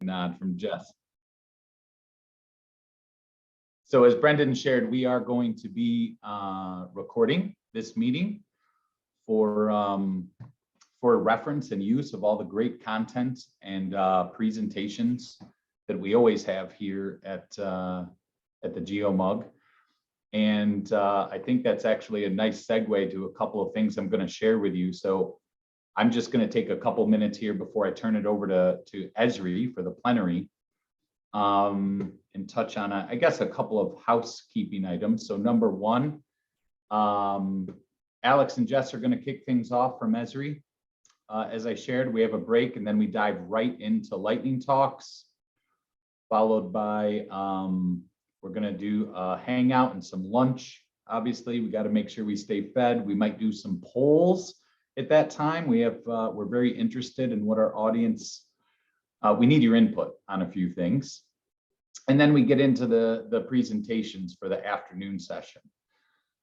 nod from Jess. So as Brendan shared, we are going to be recording this meeting for reference and use of all the great content and presentations that we always have here at the GeoMUG. And I think that's actually a nice segue to a couple of things I'm going to share with you. So I'm just going to take a couple minutes here before I turn it over to ESRI for the plenary and touch on, I guess, a couple of housekeeping items. So number one, Alex and Jess are going to kick things off from ESRI. As I shared, we have a break and then we dive right into lightning talks, followed by we're going to do a hangout and some lunch. Obviously, we got to make sure we stay fed. We might do some polls at that time. We're very interested in what our audience, we need your input on a few things. And then we get into the presentations for the afternoon session.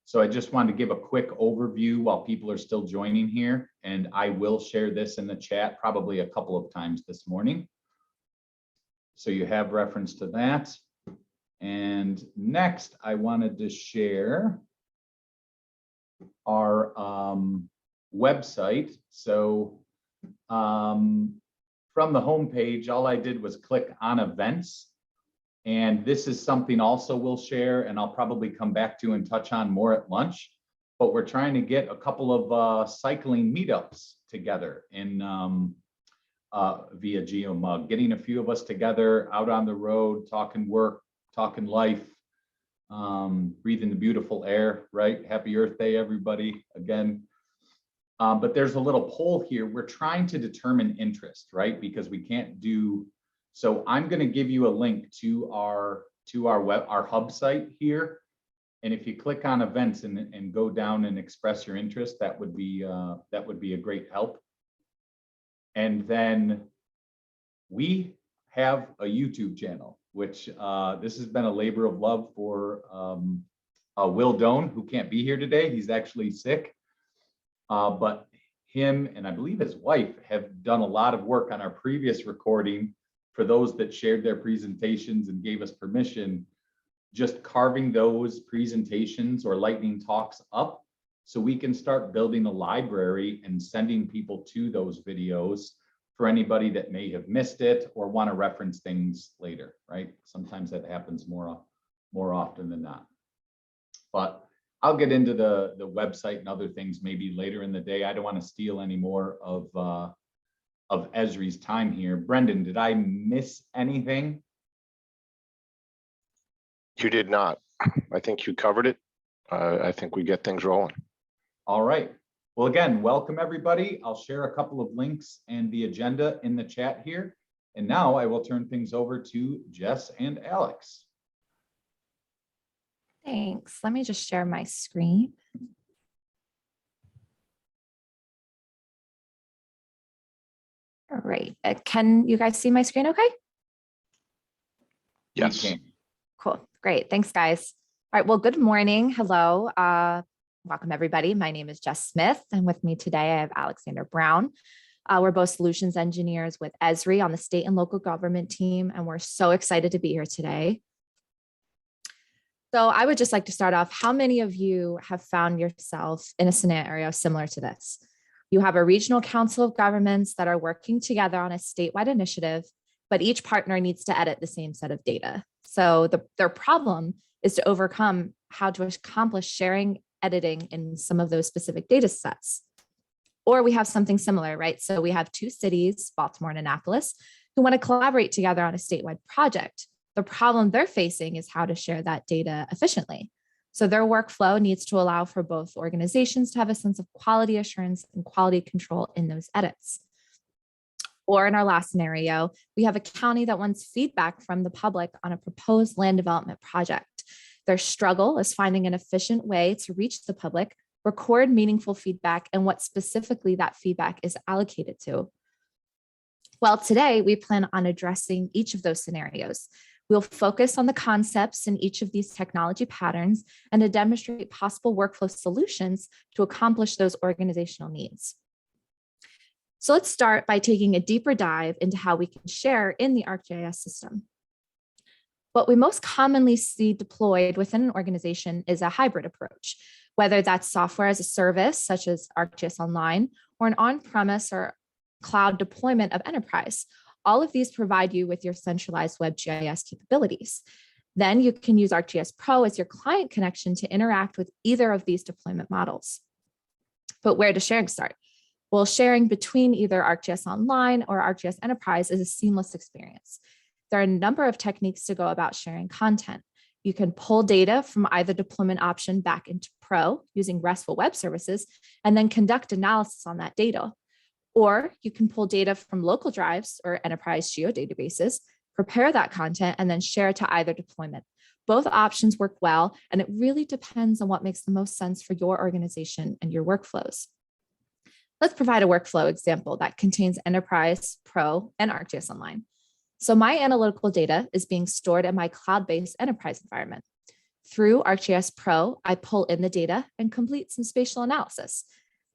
So I just wanted to give a quick overview while people are still joining here, and I will share this in the chat probably a couple of times this morning. So you have reference to that. And next, I wanted to share our website. So from the homepage, all I did was click on events. And this is something also we'll share, and I'll probably come back to and touch on more at lunch. But we're trying to get a couple of cycling meetups together in via GeoMUG, getting a few of us together out on the road, talking work, talking life, breathing the beautiful air, right? Happy Earth Day, everybody, again. But there's a little poll here. We're trying to determine interest, right? Because we can't do, so I'm going to give you a link to our hub site here. And if you click on events and go down and express your interest, that would be a great help. And then we have a YouTube channel, which this has been a labor of love for Will Doan, who can't be here today. He's actually sick. But him and I believe his wife have done a lot of work on our previous recording for those that shared their presentations and gave us permission, just carving those presentations or lightning talks up so we can start building a library and sending people to those videos for anybody that may have missed it or want to reference things later, right? Sometimes that happens more often than not. But I'll get into the website and other things maybe later in the day. I don't want to steal any more of ESRI's time here. Brendan, did I miss anything? You did not. I think you covered it. I think we get things rolling. All right. Well, again, welcome everybody. I'll share a couple of links and the agenda in the chat here. And now I will turn things over to Jess and Alex. Thanks. Let me just share my screen. All right. Can you guys see my screen okay? Yes. Cool. Great. Thanks, guys. All right. Well, good morning. Hello. Welcome, everybody. My name is Jess Smith, and with me today, I have Alexander Brown. We're both solutions engineers with ESRI on the state and local government team, and we're so excited to be here today. So I would just like to start off. How many of you have found yourself in a scenario similar to this? You have a regional council of governments that are working together on a statewide initiative, but each partner needs to edit the same set of data. So their problem is to overcome how to accomplish sharing, editing in some of those specific data sets. Or we have something similar, right? So we have two cities, Baltimore and Annapolis, who want to collaborate together on a statewide project. The problem they're facing is how to share that data efficiently. So their workflow needs to allow for both organizations to have a sense of quality assurance and quality control in those edits. Or in our last scenario, we have a county that wants feedback from the public on a proposed land development project. Their struggle is finding an efficient way to reach the public, record meaningful feedback, and what specifically that feedback is allocated to. Well, today we plan on addressing each of those scenarios. We'll focus on the concepts in each of these technology patterns and to demonstrate possible workflow solutions to accomplish those organizational needs. So let's start by taking a deeper dive into how we can share in the ArcGIS system. What we most commonly see deployed within an organization is a hybrid approach, whether that's software as a service, such as ArcGIS Online, or an on-premise or cloud deployment of enterprise. All of these provide you with your centralized web GIS capabilities. Then you can use ArcGIS Pro as your client connection to interact with either of these deployment models. But where does sharing start? Well, sharing between either ArcGIS Online or ArcGIS Enterprise is a seamless experience. There are a number of techniques to go about sharing content. You can pull data from either deployment option back into Pro using RESTful web services and then conduct analysis on that data. Or you can pull data from local drives or enterprise geodatabases, prepare that content, and then share it to either deployment. Both options work well, and it really depends on what makes the most sense for your organization and your workflows. Let's provide a workflow example that contains Enterprise, Pro, and ArcGIS Online. So my analytical data is being stored in my cloud-based enterprise environment. Through ArcGIS Pro, I pull in the data and complete some spatial analysis.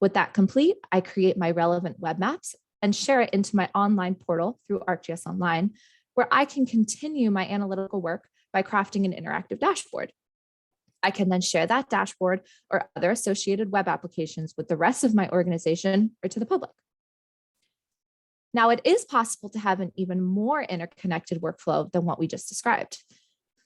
With that complete, I create my relevant web maps and share it into my online portal through ArcGIS Online, where I can continue my analytical work by crafting an interactive dashboard. I can then share that dashboard or other associated web applications with the rest of my organization or to the public. Now, it is possible to have an even more interconnected workflow than what we just described.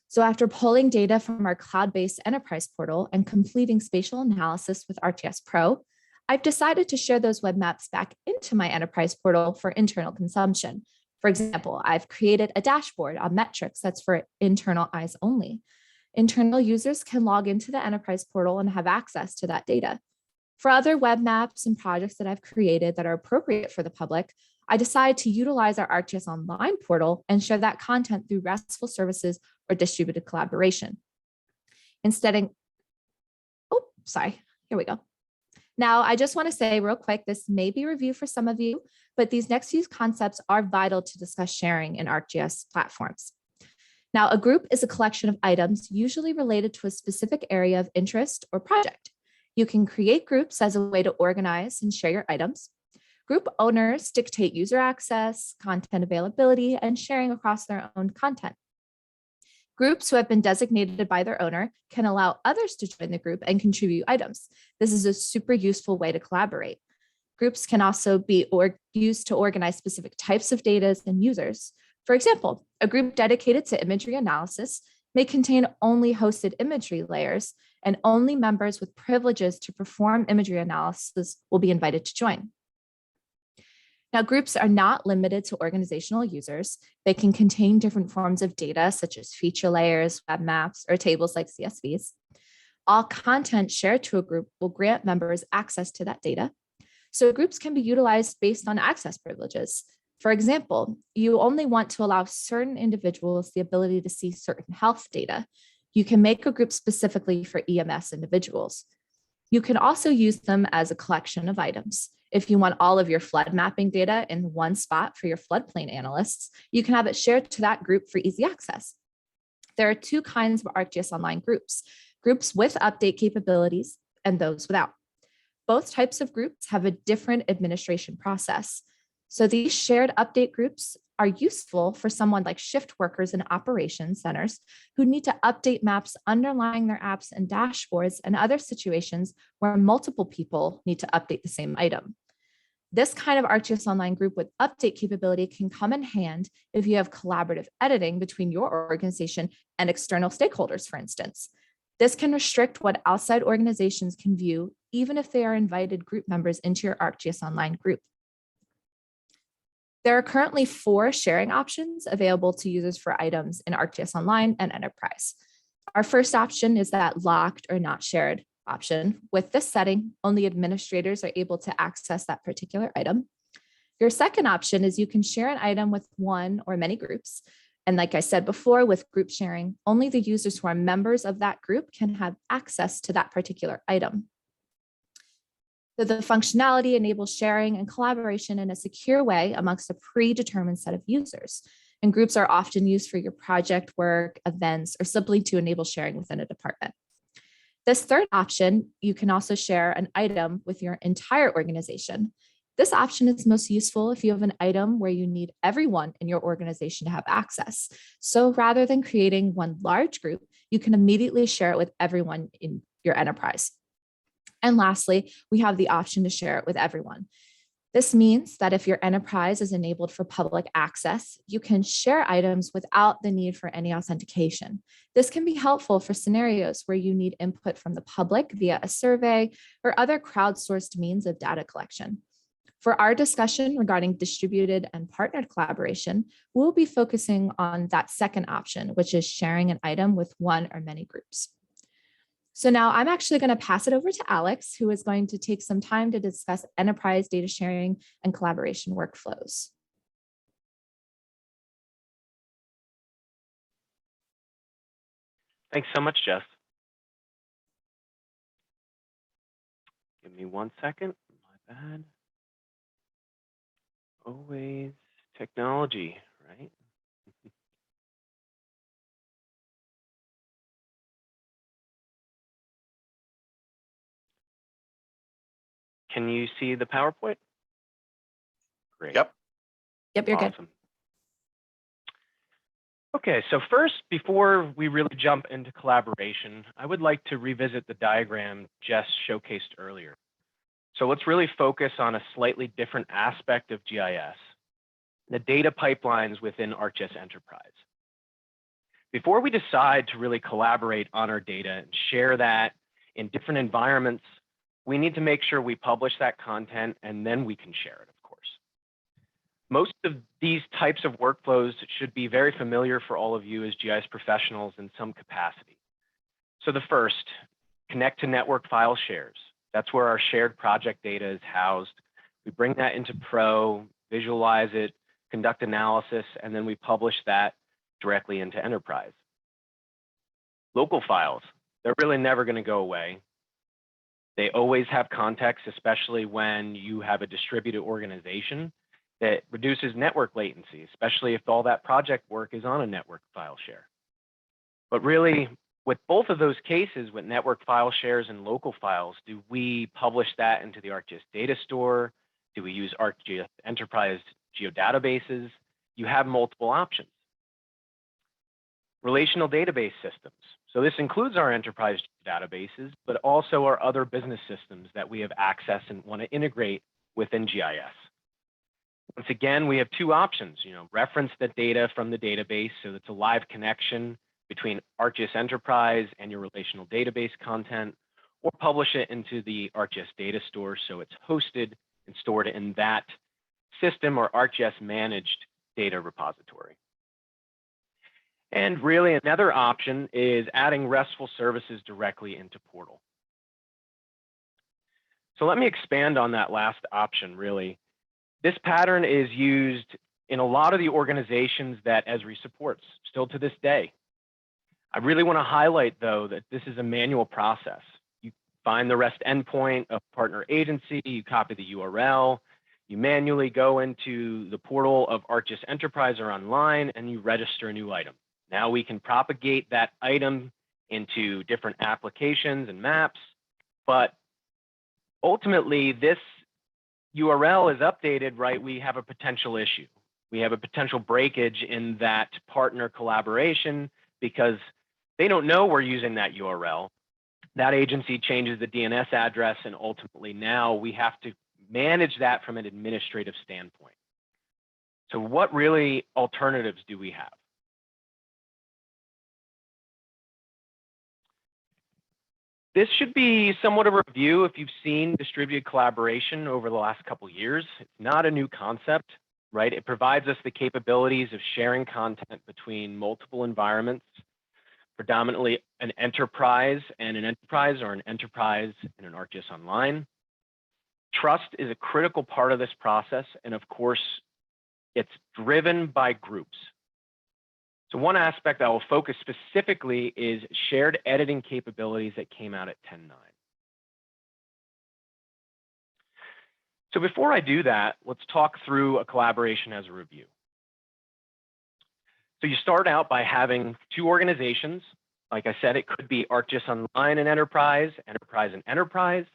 So after pulling data from our cloud-based enterprise portal and completing spatial analysis with ArcGIS Pro, I've decided to share those web maps back into my enterprise portal for internal consumption. For example, I've created a dashboard on metrics that's for internal eyes only. Internal users can log into the enterprise portal and have access to that data. For other web maps and projects that I've created that are appropriate for the public, I decide to utilize our ArcGIS Online portal and share that content through RESTful services or distributed collaboration. Here we go. Now, I just want to say real quick, this may be review for some of you, but these next few concepts are vital to discuss sharing in ArcGIS platforms. Now, a group is a collection of items usually related to a specific area of interest or project. You can create groups as a way to organize and share your items. Group owners dictate user access, content availability, and sharing across their own content. Groups who have been designated by their owner can allow others to join the group and contribute items. This is a super useful way to collaborate. Groups can also be used to organize specific types of data and users. For example, a group dedicated to imagery analysis may contain only hosted imagery layers, and only members with privileges to perform imagery analysis will be invited to join. Now, groups are not limited to organizational users. They can contain different forms of data, such as feature layers, web maps, or tables like CSVs. All content shared to a group will grant members access to that data. So groups can be utilized based on access privileges. For example, you only want to allow certain individuals the ability to see certain health data. You can make a group specifically for EMS individuals. You can also use them as a collection of items. If you want all of your flood mapping data in one spot for your floodplain analysts, you can have it shared to that group for easy access. There are two kinds of ArcGIS Online groups with update capabilities and those without. Both types of groups have a different administration process. So these shared update groups are useful for someone like shift workers in operations centers who need to update maps underlying their apps and dashboards and other situations where multiple people need to update the same item. This kind of ArcGIS Online group with update capability can come in hand if you have collaborative editing between your organization and external stakeholders, for instance. This can restrict what outside organizations can view, even if they are invited group members into your ArcGIS Online group. There are currently 4 sharing options available to users for items in ArcGIS Online and Enterprise. Our first option is that locked or not shared option. With this setting, only administrators are able to access that particular item. Your second option is you can share an item with one or many groups. And like I said before, with group sharing, only the users who are members of that group can have access to that particular item. So the functionality enables sharing and collaboration in a secure way amongst a predetermined set of users. And groups are often used for your project work, events, or simply to enable sharing within a department. This third option, you can also share an item with your entire organization. This option is most useful if you have an item where you need everyone in your organization to have access. So rather than creating one large group, you can immediately share it with everyone in your enterprise. And lastly, we have the option to share it with everyone. This means that if your enterprise is enabled for public access, you can share items without the need for any authentication. This can be helpful for scenarios where you need input from the public via a survey or other crowdsourced means of data collection. For our discussion regarding distributed and partnered collaboration, we'll be focusing on that second option, which is sharing an item with one or many groups. So now I'm actually going to pass it over to Alex, who is going to take some time to discuss enterprise data sharing and collaboration workflows. Thanks so much, Jess. Give me 1 second. My bad. Always technology, right? Can you see the PowerPoint? Great. Yep. Yep, you're good. Awesome. Okay, so first, before we really jump into collaboration, I would like to revisit the diagram Jess showcased earlier. So let's really focus on a slightly different aspect of GIS, the data pipelines within ArcGIS Enterprise. Before we decide to really collaborate on our data and share that in different environments, we need to make sure we publish that content and then we can share it, of course. Most of these types of workflows should be very familiar for all of you as GIS professionals in some capacity. So the first, connect to network file shares. That's where our shared project data is housed. We bring that into Pro, visualize it, conduct analysis, and then we publish that directly into Enterprise. Local files, they're really never going to go away. They always have context, especially when you have a distributed organization that reduces network latency, especially if all that project work is on a network file share. But really, with both of those cases, with network file shares and local files, do we publish that into the ArcGIS data store? Do we use ArcGIS Enterprise geodatabases? You have multiple options. Relational database systems. So this includes our enterprise databases, but also our other business systems that we have access and want to integrate within GIS. Once again, we have two options, reference the data from the database so it's a live connection between ArcGIS Enterprise and your relational database content, or publish it into the ArcGIS data store so it's hosted and stored in that system or ArcGIS managed data repository. And really another option is adding RESTful services directly into Portal. So let me expand on that last option, really. This pattern is used in a lot of the organizations that ESRI supports, still to this day. I really want to highlight, though, that this is a manual process. You find the REST endpoint of partner agency, you copy the URL, you manually go into the portal of ArcGIS Enterprise or online, and you register a new item. Now we can propagate that item into different applications and maps, but ultimately this URL is updated, right? We have a potential issue. We have a potential breakage in that partner collaboration because they don't know we're using that URL. That agency changes the DNS address, and ultimately now we have to manage that from an administrative standpoint. So what really alternatives do we have? This should be somewhat of a review if you've seen distributed collaboration over the last couple of years. It's not a new concept, right? It provides us the capabilities of sharing content between multiple environments, predominantly an enterprise and an enterprise, or an enterprise and an ArcGIS Online. Trust is a critical part of this process, and of course, it's driven by groups. So one aspect I will focus specifically is shared editing capabilities that came out at 10.9. So before I do that, let's talk through a collaboration as a review. So you start out by having two organizations. Like I said, it could be ArcGIS Online and Enterprise, Enterprise and Enterprise,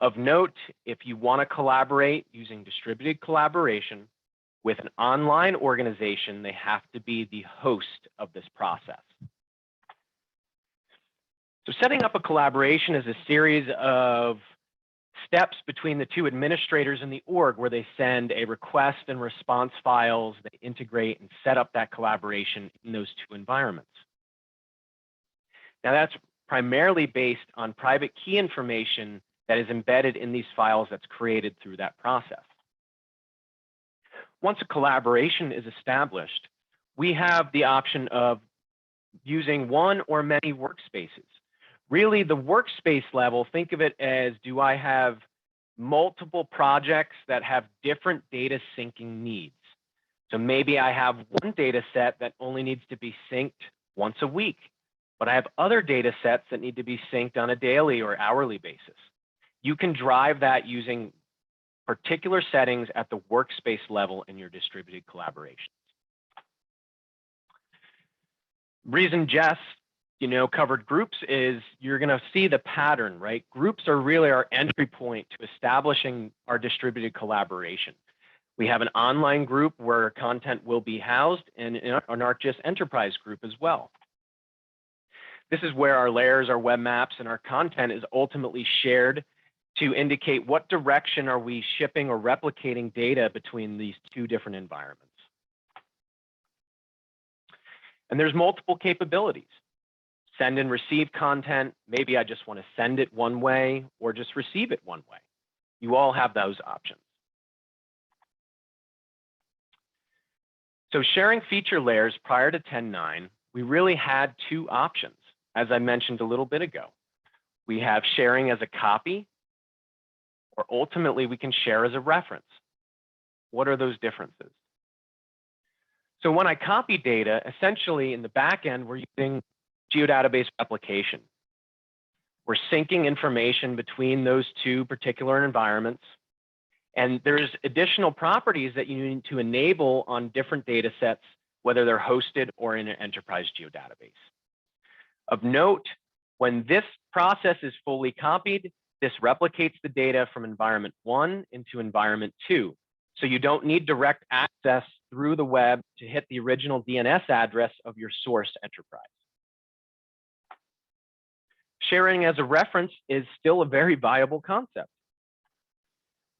Of note, if you want to collaborate using distributed collaboration with an online organization, they have to be the host of this process. So setting up a collaboration is a series of steps between the two administrators in the org where they send a request and response files, they integrate and set up that collaboration in those two environments. Now that's primarily based on private key information that is embedded in these files that's created through that process. Once a collaboration is established, we have the option of using one or many workspaces. Really, the workspace level, think of it as, do I have multiple projects that have different data syncing needs? So maybe I have one data set that only needs to be synced once a week, but I have other data sets that need to be synced on a daily or hourly basis. You can drive that using particular settings at the workspace level in your distributed collaboration. Reason Jess covered groups is you're going to see the pattern, right? Groups are really our entry point to establishing our distributed collaboration. We have an online group where content will be housed and an ArcGIS enterprise group as well. This is where our layers, our web maps, and our content is ultimately shared to indicate what direction are we shipping or replicating data between these two different environments. And there's multiple capabilities. Send and receive content. Maybe I just want to send it one way or just receive it one way. You all have those options. So sharing feature layers prior to 10.9, we really had two options, as I mentioned a little bit ago. We have sharing as a copy, or ultimately we can share as a reference. What are those differences? So when I copy data, essentially in the back end, we're using geodatabase replication. We're syncing information between those two particular environments. And there's additional properties that you need to enable on different data sets, whether they're hosted or in an enterprise geodatabase. Of note, when this process is fully copied, this replicates the data from environment 1 into environment 2. So you don't need direct access through the web to hit the original DNS address of your source enterprise. Sharing as a reference is still a very viable concept.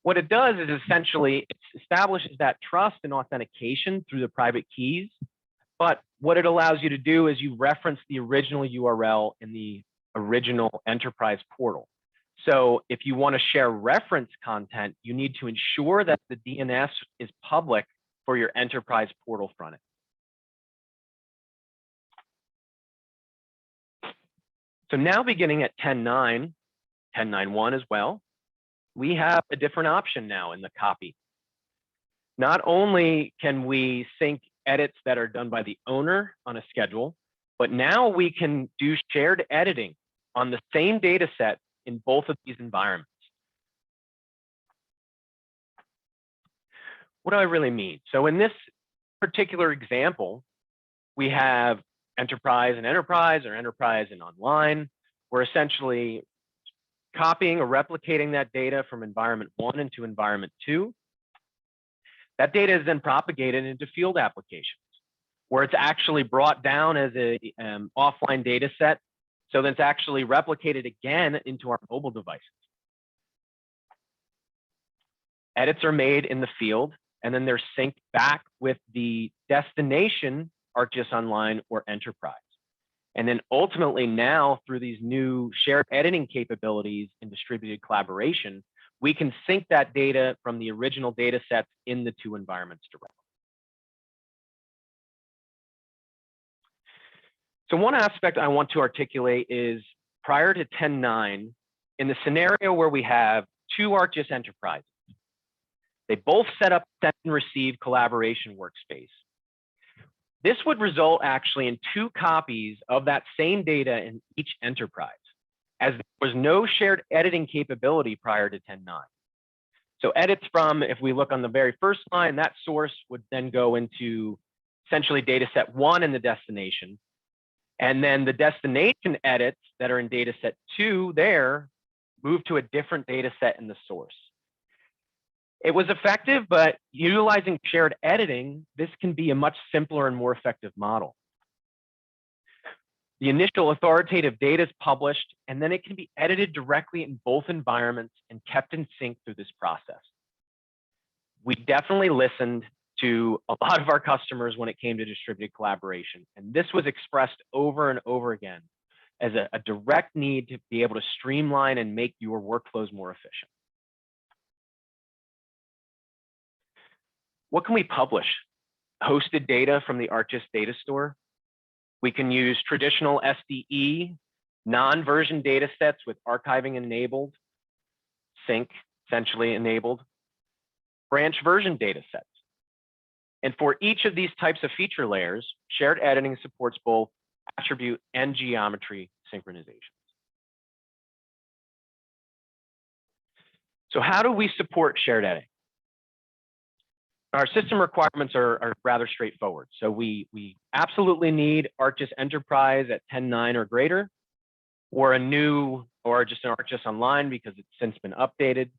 What it does is essentially it establishes that trust and authentication through the private keys. But what it allows you to do is you reference the original URL in the original enterprise portal. So if you want to share reference content, you need to ensure that the DNS is public for your enterprise portal front end. So now beginning at 10.9, 10.9.1 as well, we have a different option now in the copy. Not only can we sync edits that are done by the owner on a schedule, but now we can do shared editing on the same data set in both of these environments. What do I really mean? So in this particular example, we have enterprise and enterprise, or enterprise and online. We're essentially copying or replicating that data from environment 1 into environment 2. That data is then propagated into field applications, where it's actually brought down as a offline data set. So that's actually replicated again into our mobile devices. Edits are made in the field, and then they're synced back with the destination ArcGIS Online or Enterprise. And then ultimately now through these new shared editing capabilities in distributed collaboration, we can sync that data from the original data sets in the two environments directly. So one aspect I want to articulate is prior to 10.9, in the scenario where we have two ArcGIS enterprises, they both set up send and receive collaboration workspace. This would result actually in two copies of that same data in each enterprise, as there was no shared editing capability prior to 10.9. So edits from, if we look on the very first line, that source would then go into essentially data set 1 in the destination. And then the destination edits that are in data set 2 there move to a different data set in the source. It was effective, but utilizing shared editing, this can be a much simpler and more effective model. The initial authoritative data is published, and then it can be edited directly in both environments and kept in sync through this process. We definitely listened to a lot of our customers when it came to distributed collaboration, and this was expressed over and over again as a direct need to be able to streamline and make your workflows more efficient. What can we publish? Hosted data from the ArcGIS data store. We can use traditional SDE, non-version data sets with archiving enabled, sync essentially enabled, branch version data sets. And for each of these types of feature layers, shared editing supports both attribute and geometry synchronizations. So how do we support shared editing? Our system requirements are rather straightforward. So we absolutely need ArcGIS Enterprise at 10.9 or greater, or just an ArcGIS Online because it's since been updated.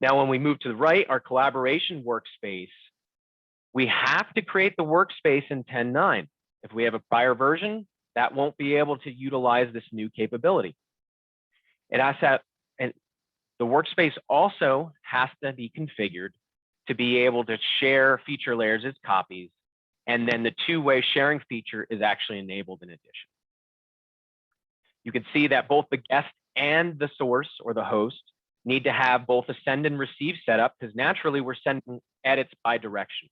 Now, when we move to the right, our collaboration workspace, we have to create the workspace in 10.9. If we have a prior version, that won't be able to utilize this new capability. It has to, and the workspace also has to be configured to be able to share feature layers as copies, and then the two-way sharing feature is actually enabled in addition. You can see that both the guest and the source or the host need to have both a send and receive setup, because naturally we're sending edits bi-direction.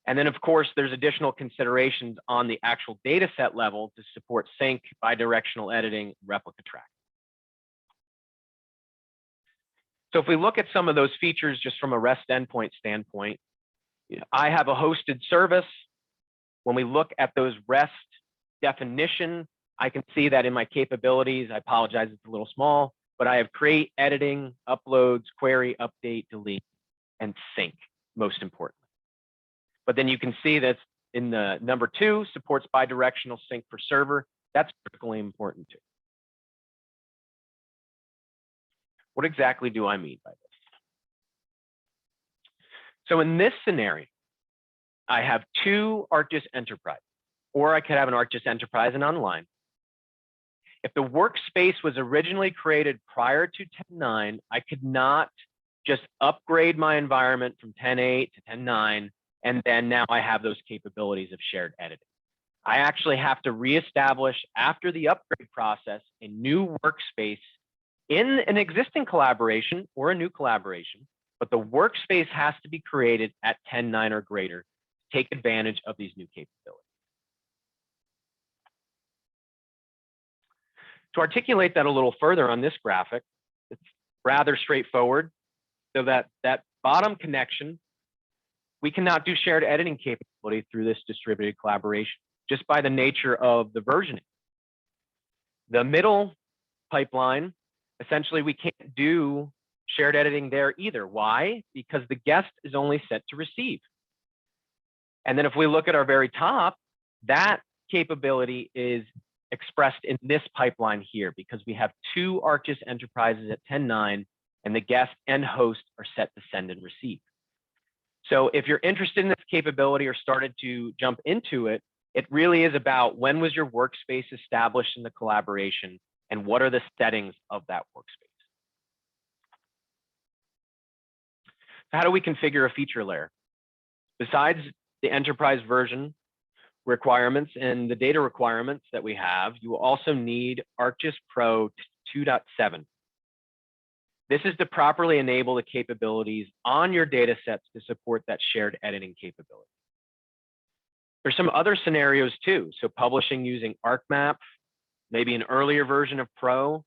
And then of course, there's additional considerations on the actual data set level to support sync, bi-directional editing, replica track. So if we look at some of those features just from a REST endpoint standpoint, I have a hosted service. When we look at those REST definition, I can see that in my capabilities, I apologize, it's a little small, but I have create, editing, uploads, query, update, delete, and sync, most importantly. But then you can see that in the number 2, supports bidirectional sync for server. That's critically important too. What exactly do I mean by this? So in this scenario, I have 2 ArcGIS Enterprise, or I could have an ArcGIS Enterprise and Online. If the workspace was originally created prior to 10.9, I could not just upgrade my environment from 10.8 to 10.9, and then now I have those capabilities of shared editing. I actually have to reestablish, after the upgrade process, a new workspace in an existing collaboration or a new collaboration, but the workspace has to be created at 10.9 or greater to take advantage of these new capabilities. To articulate that a little further on this graphic, it's rather straightforward. So that bottom connection, we cannot do shared editing capability through this distributed collaboration, just by the nature of the versioning. The middle pipeline, essentially, we can't do shared editing there either. Why? Because the guest is only set to receive. And then if we look at our very top, that capability is expressed in this pipeline here, because we have 2 ArcGIS Enterprises at 10.9, and the guest and host are set to send and receive. So if you're interested in this capability or started to jump into it, it really is about when was your workspace established in the collaboration, and what are the settings of that workspace. So how do we configure a feature layer? Besides the enterprise version requirements and the data requirements that we have, you will also need ArcGIS Pro 2.7. This is to properly enable the capabilities on your data sets to support that shared editing capability. There's some other scenarios too. So publishing using ArcMap, maybe an earlier version of Pro.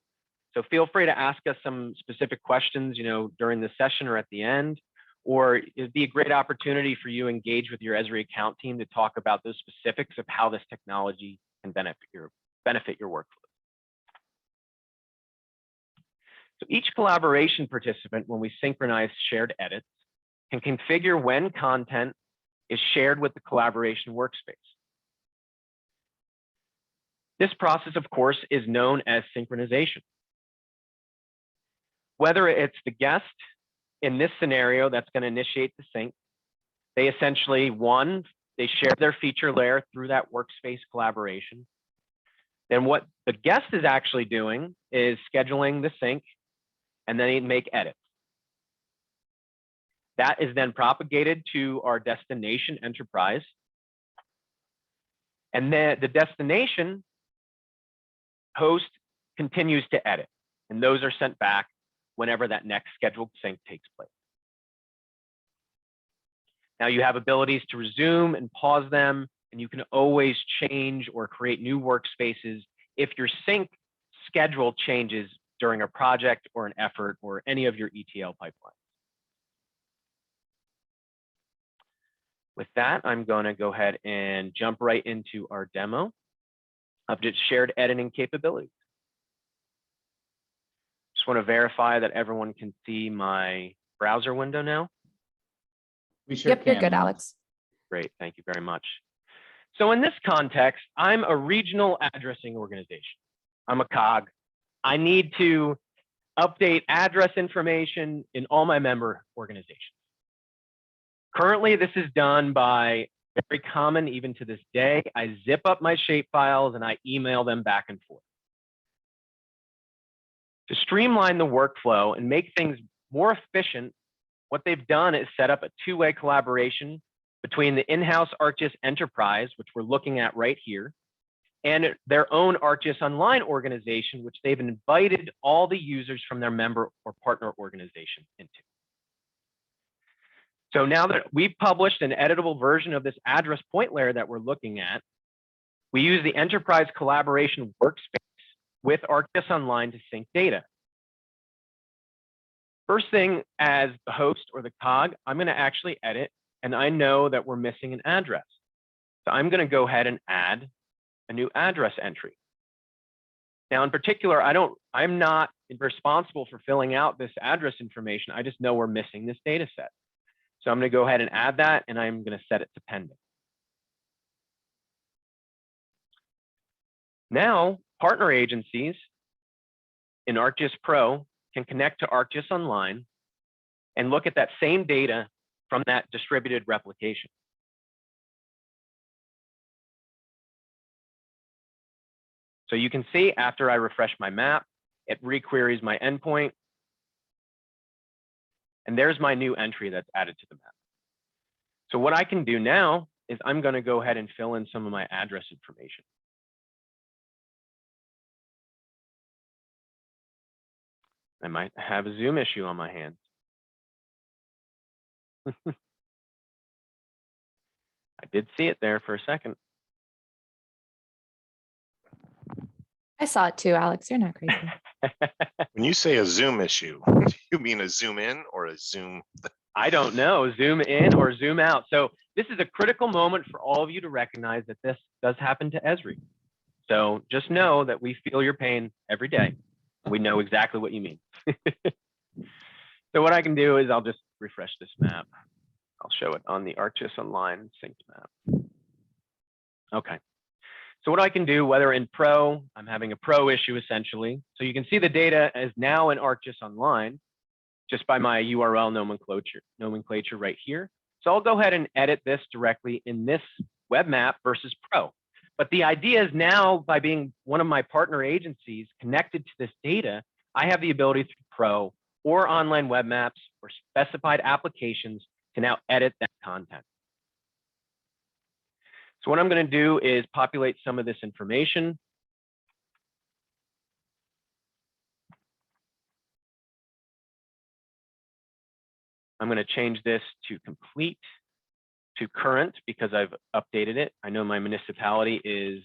So feel free to ask us some specific questions, during the session or at the end, or it'd be a great opportunity for you to engage with your ESRI account team to talk about those specifics of how this technology can benefit your workflow. So each collaboration participant, when we synchronize shared edits, can configure when content is shared with the collaboration workspace. This process, of course, is known as synchronization. Whether it's the guest in this scenario that's going to initiate the sync, they essentially, they share their feature layer through that workspace collaboration. Then what the guest is actually doing is scheduling the sync, and then they make edits. That is then propagated to our destination enterprise. And then the destination host continues to edit, and those are sent back whenever that next scheduled sync takes place. Now you have abilities to resume and pause them, and you can always change or create new workspaces if your sync schedule changes during a project or an effort or any of your ETL pipelines. With that, I'm going to go ahead and jump right into our demo of just shared editing capabilities. Just want to verify that everyone can see my browser window now. We sure Yep, you're can, good, Alex. Alex. Great, thank you very much. So in this context, I'm a regional addressing organization. I'm a COG. I need to update address information in all my member organizations. Currently, this is done by, very common even to this day, I zip up my shape files and I email them back and forth. To streamline the workflow and make things more efficient, what they've done is set up a two-way collaboration between the in-house ArcGIS enterprise, which we're looking at right here, and their own ArcGIS Online organization, which they've invited all the users from their member or partner organization into. So now that we've published an editable version of this address point layer that we're looking at, we use the enterprise collaboration workspace with ArcGIS Online to sync data. First thing, as the host or the COG, I'm going to actually edit, and I know that we're missing an address. So I'm going to go ahead and add a new address entry. Now, in particular, I'm not responsible for filling out this address information. I just know we're missing this data set. So I'm going to go ahead and add that, and I'm going to set it to pending. Now, partner agencies in ArcGIS Pro can connect to ArcGIS Online and look at that same data from that distributed replication. So you can see after I refresh my map, it requeries my endpoint. And there's my new entry that's added to the map. So what I can do now is I'm going to go ahead and fill in some of my address information. I might have a Zoom issue on my hands. I did see it there for a second. I saw it too, Alex. You're not crazy. When you say a Zoom issue, do you mean a zoom in or a zoom? I don't know, zoom in or zoom out. So this is a critical moment for all of you to recognize that this does happen to ESRI. So just know that we feel your pain every day. We know exactly what you mean. So what I can do is I'll just refresh this map. I'll show it on the ArcGIS Online synced map. Okay. So what I can do, whether in Pro, I'm having a Pro issue essentially. So you can see the data is now in ArcGIS Online just by my URL nomenclature right here. So I'll go ahead and edit this directly in this web map versus Pro. But the idea is now, by being one of my partner agencies connected to this data, I have the ability through Pro or online web maps or specified applications to now edit that content. So what I'm going to do is populate some of this information. I'm going to change this to complete to current because I've updated it. I know my municipality is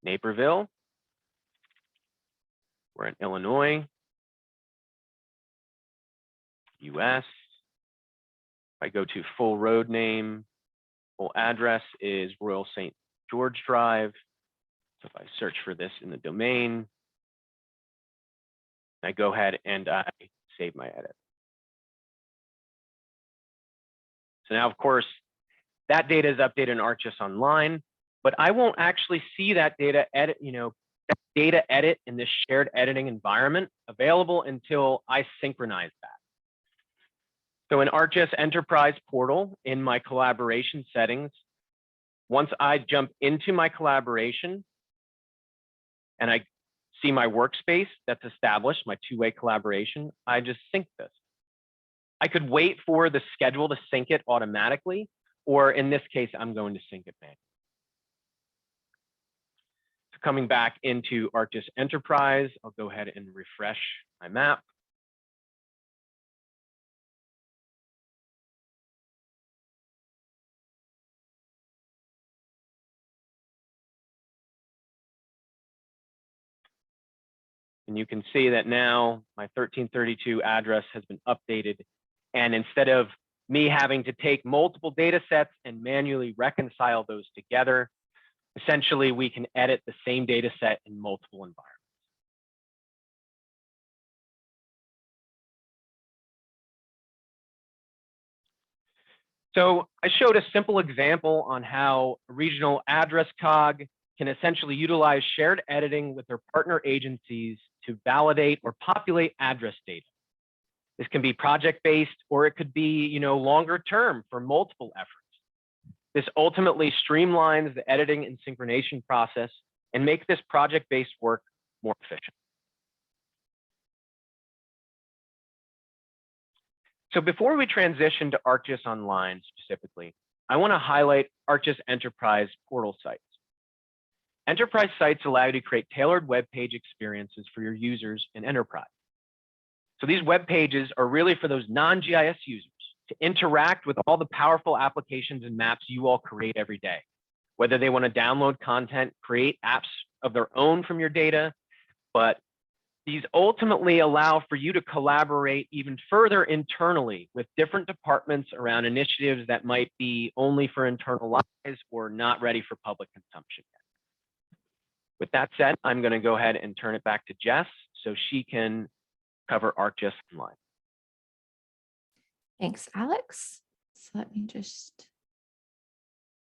Naperville. We're in Illinois, US. If I go to full road name, full address is Royal St. George Drive. So if I search for this in the domain, I go ahead and I save my edit. So now, of course, that data is updated in ArcGIS Online, but I won't actually see that data data edit in this shared editing environment available until I synchronize that. So in ArcGIS Enterprise portal, in my collaboration settings, once I jump into my collaboration and I see my workspace that's established, my two-way collaboration, I just sync this. I could wait for the schedule to sync it automatically, or in this case, I'm going to sync it manually. So coming back into ArcGIS Enterprise, I'll go ahead and refresh my map. And you can see that now my 1332 address has been updated. And instead of me having to take multiple data sets and manually reconcile those together, essentially we can edit the same data set in multiple environments. So I showed a simple example on how a regional address COG can essentially utilize shared editing with their partner agencies to validate or populate address data. This can be project-based, or it could be, longer term for multiple efforts. This ultimately streamlines the editing and synchronization process and make this project-based work more efficient. So before we transition to ArcGIS Online specifically, I want to highlight ArcGIS Enterprise portal sites. Enterprise sites allow you to create tailored web page experiences for your users in Enterprise. So these web pages are really for those non-GIS users to interact with all the powerful applications and maps you all create every day, whether they want to download content, create apps of their own from your data, but these ultimately allow for you to collaborate even further internally with different departments around initiatives that might be only for internal eyes or not ready for public consumption yet. With that said, I'm going to go ahead and turn it back to Jess so she can cover ArcGIS Online. Thanks, Alex. So let me just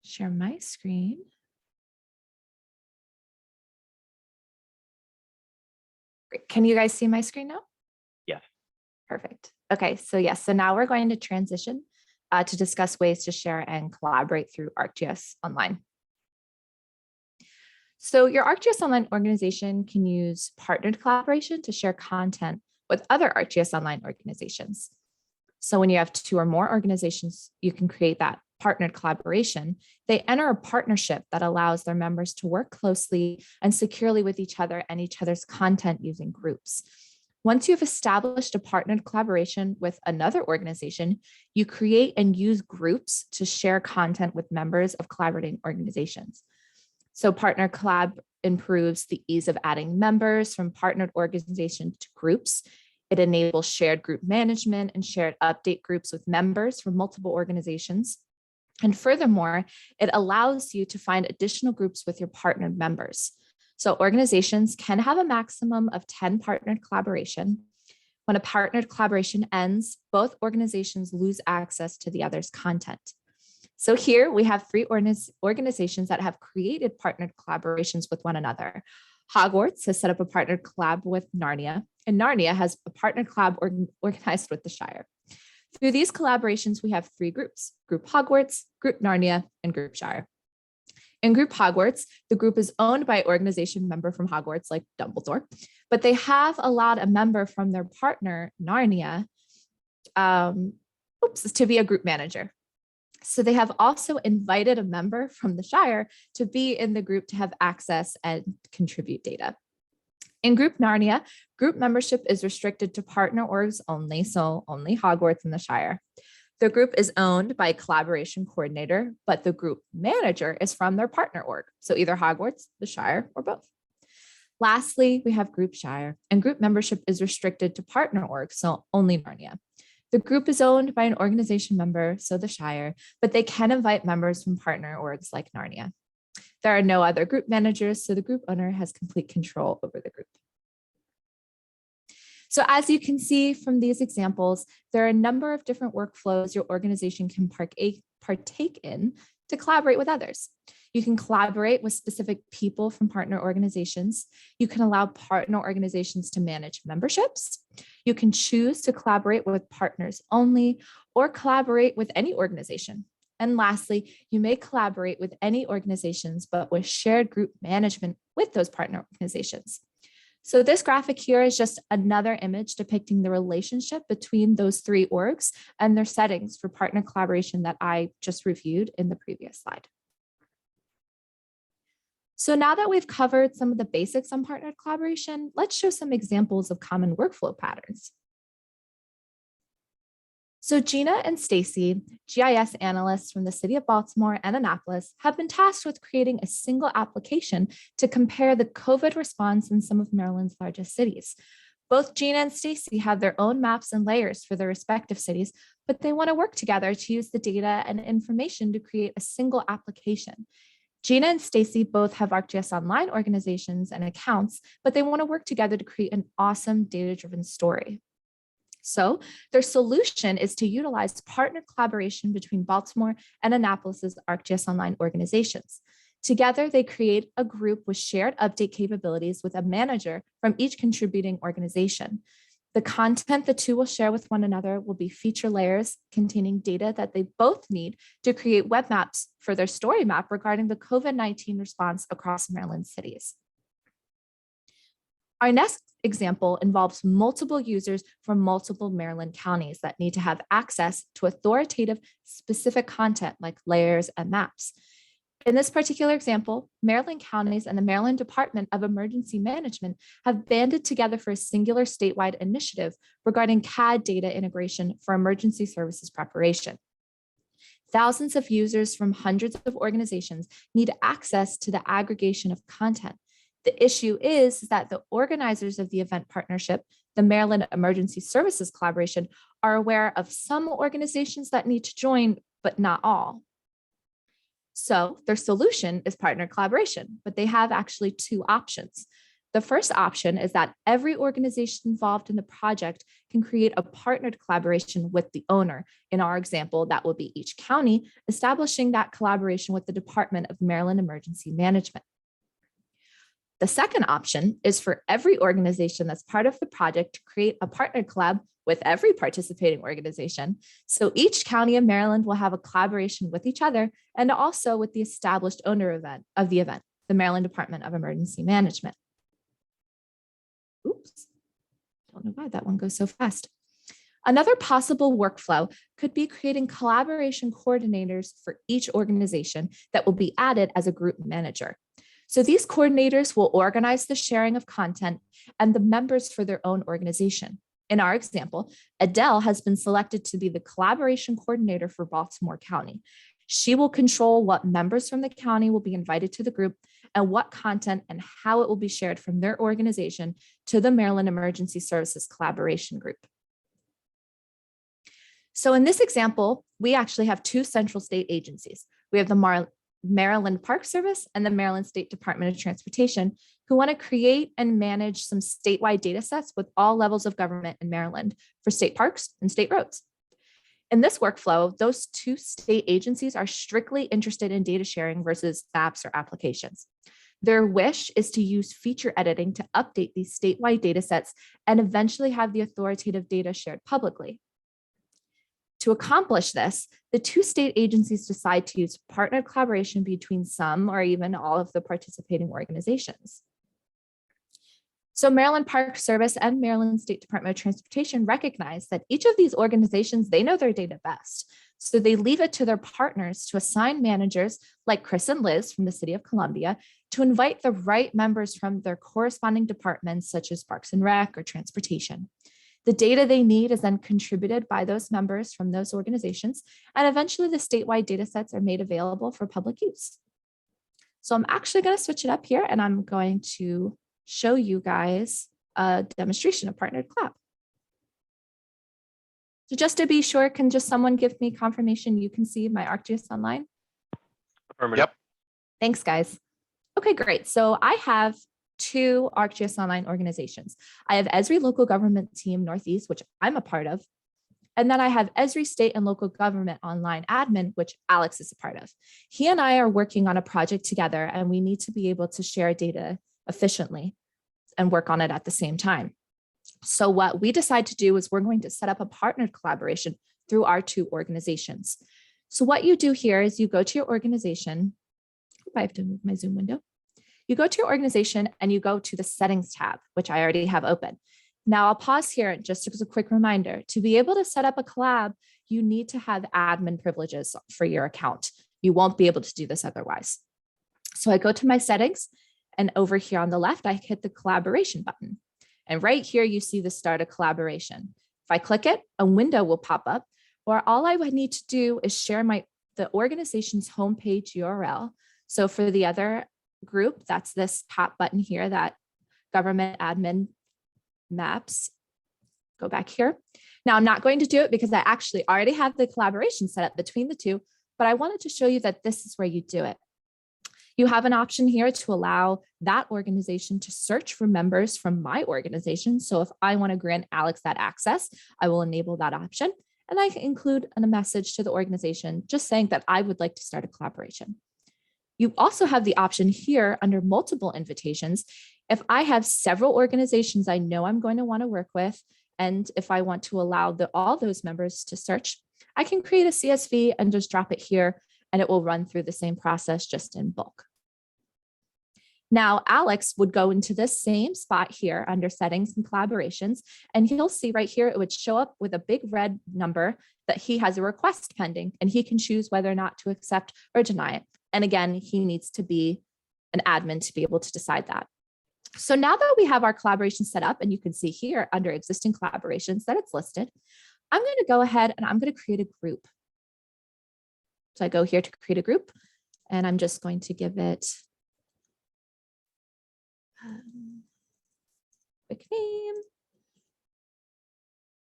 share my screen. Great. Can you guys see my screen now? Yes. Perfect. Okay, so yes, so now we're going to transition to discuss ways to share and collaborate through ArcGIS Online. So your ArcGIS Online organization can use partnered collaboration to share content with other ArcGIS Online organizations. So when you have two or more organizations, you can create that partnered collaboration. They enter a partnership that allows their members to work closely and securely with each other and each other's content using groups. Once you've established a partnered collaboration with another organization, you create and use groups to share content with members of collaborating organizations. So partner collab improves the ease of adding members from partnered organizations to groups. It enables shared group management and shared update groups with members from multiple organizations. And furthermore, it allows you to find additional groups with your partnered members. So organizations can have a maximum of 10 partnered collaboration. When a partnered collaboration ends, both organizations lose access to the other's content. So here we have 3 organizations that have created partnered collaborations with one another. Hogwarts has set up a partnered collab with Narnia, and Narnia has a partnered collab organized with the Shire. Through these collaborations, we have 3 groups: Group Hogwarts, Group Narnia, and Group Shire. In Group Hogwarts, the group is owned by an organization member from Hogwarts, like Dumbledore, but they have allowed a member from their partner, Narnia, to be a group manager. So they have also invited a member from the Shire to be in the group to have access and contribute data. In Group Narnia, group membership is restricted to partner orgs only, so only Hogwarts and the Shire. The group is owned by a collaboration coordinator, but the group manager is from their partner org, so either Hogwarts, the Shire, or both. Lastly, we have Group Shire, and group membership is restricted to partner orgs, so only Narnia. The group is owned by an organization member, so the Shire, but they can invite members from partner orgs like Narnia. There are no other group managers, so the group owner has complete control over the group. So as you can see from these examples, there are a number of different workflows your organization can partake in to collaborate with others. You can collaborate with specific people from partner organizations. You can allow partner organizations to manage memberships. You can choose to collaborate with partners only or collaborate with any organization. And lastly, you may collaborate with any organizations, but with shared group management with those partner organizations. So this graphic here is just another image depicting the relationship between those three orgs and their settings for partner collaboration that I just reviewed in the previous slide. So now that we've covered some of the basics on partner collaboration, let's show some examples of common workflow patterns. So Gina and Stacy, GIS analysts from the city of Baltimore and Annapolis, have been tasked with creating a single application to compare the COVID response in some of Maryland's largest cities. Both Gina and Stacy have their own maps and layers for their respective cities, but they want to work together to use the data and information to create a single application. Gina and Stacy both have ArcGIS Online organizations and accounts, but they want to work together to create an awesome data-driven story. So their solution is to utilize partner collaboration between Baltimore and Annapolis's ArcGIS Online organizations. Together, they create a group with shared update capabilities with a manager from each contributing organization. The content the two will share with one another will be feature layers containing data that they both need to create web maps for their story map regarding the COVID-19 response across Maryland cities. Our next example involves multiple users from multiple Maryland counties that need to have access to authoritative specific content like layers and maps. In this particular example, Maryland counties and the Maryland Department of Emergency Management have banded together for a singular statewide initiative regarding CAD data integration for emergency services preparation. Thousands of users from hundreds of organizations need access to the aggregation of content. The issue is that the organizers of the event partnership, the Maryland Emergency Services Collaboration, are aware of some organizations that need to join, but not all. So their solution is partner collaboration, but they have actually two options. The first option is that every organization involved in the project can create a partnered collaboration with the owner. In our example, that will be each county establishing that collaboration with the Department of Maryland Emergency Management. The second option is for every organization that's part of the project to create a partner collab with every participating organization. So each county of Maryland will have a collaboration with each other and also with the established owner of the event, the Maryland Department of Emergency Management. Oops, don't know why that one goes so fast. Another possible workflow could be creating collaboration coordinators for each organization that will be added as a group manager. So these coordinators will organize the sharing of content and the members for their own organization. In our example, Adele has been selected to be the collaboration coordinator for Baltimore County. She will control what members from the county will be invited to the group and what content and how it will be shared from their organization to the Maryland Emergency Services Collaboration Group. So in this example, we actually have two central state agencies. We have the Maryland Park Service and the Maryland State Department of Transportation, who want to create and manage some statewide data sets with all levels of government in Maryland for state parks and state roads. In this workflow, those two state agencies are strictly interested in data sharing versus apps or applications. Their wish is to use feature editing to update these statewide data sets and eventually have the authoritative data shared publicly. To accomplish this, the two state agencies decide to use partner collaboration between some or even all of the participating organizations. So Maryland Park Service and Maryland State Department of Transportation recognize that each of these organizations, they know their data best. So they leave it to their partners to assign managers like Chris and Liz from the City of Columbia to invite the right members from their corresponding departments, such as Parks and Rec or Transportation. The data they need is then contributed by those members from those organizations, and eventually the statewide data sets are made available for public use. So I'm actually going to switch it up here and I'm going to show you guys a demonstration of partnered collab. So just to be sure, can just someone give me confirmation you can see my ArcGIS Online? Affirmative. Yep. Thanks, guys. Okay, great. So I have two ArcGIS Online organizations. I have ESRI Local Government Team Northeast, which I'm a part of, And then I have ESRI State and Local Government Online Admin, which Alex is a part of. He and I are working on a project together, and we need to be able to share data efficiently and work on it at the same time. So what we decide to do is we're going to set up a partnered collaboration through our two organizations. So what you do here is you go to your organization. I have to move my Zoom window. You go to your organization and you go to the settings tab, which I already have open. Now I'll pause here just as a quick reminder. To be able to set up a collab, you need to have admin privileges for your account. You won't be able to do this otherwise. So I go to my settings, and over here on the left, I hit the collaboration button. And right here, you see the start a collaboration. If I click it, a window will pop up, where all I would need to do is share the organization's homepage URL. So for the other group, that's this top button here, that government admin maps. Go back here. Now I'm not going to do it because I actually already have the collaboration set up between the two, but I wanted to show you that this is where you do it. You have an option here to allow that organization to search for members from my organization. So if I want to grant Alex that access, I will enable that option. And I can include a message to the organization just saying that I would like to start a collaboration. You also have the option here under multiple invitations. If I have several organizations I know I'm going to want to work with, and if I want to allow all those members to search, I can create a CSV and just drop it here, and it will run through the same process just in bulk. Now, Alex would go into this same spot here under settings and collaborations, and he'll see right here, it would show up with a big red number that he has a request pending, and he can choose whether or not to accept or deny it. And again, he needs to be an admin to be able to decide that. So now that we have our collaboration set up, and you can see here under existing collaborations that it's listed, I'm going to go ahead and I'm going to create a group. So I go here to create a group, and I'm just going to give it quick name.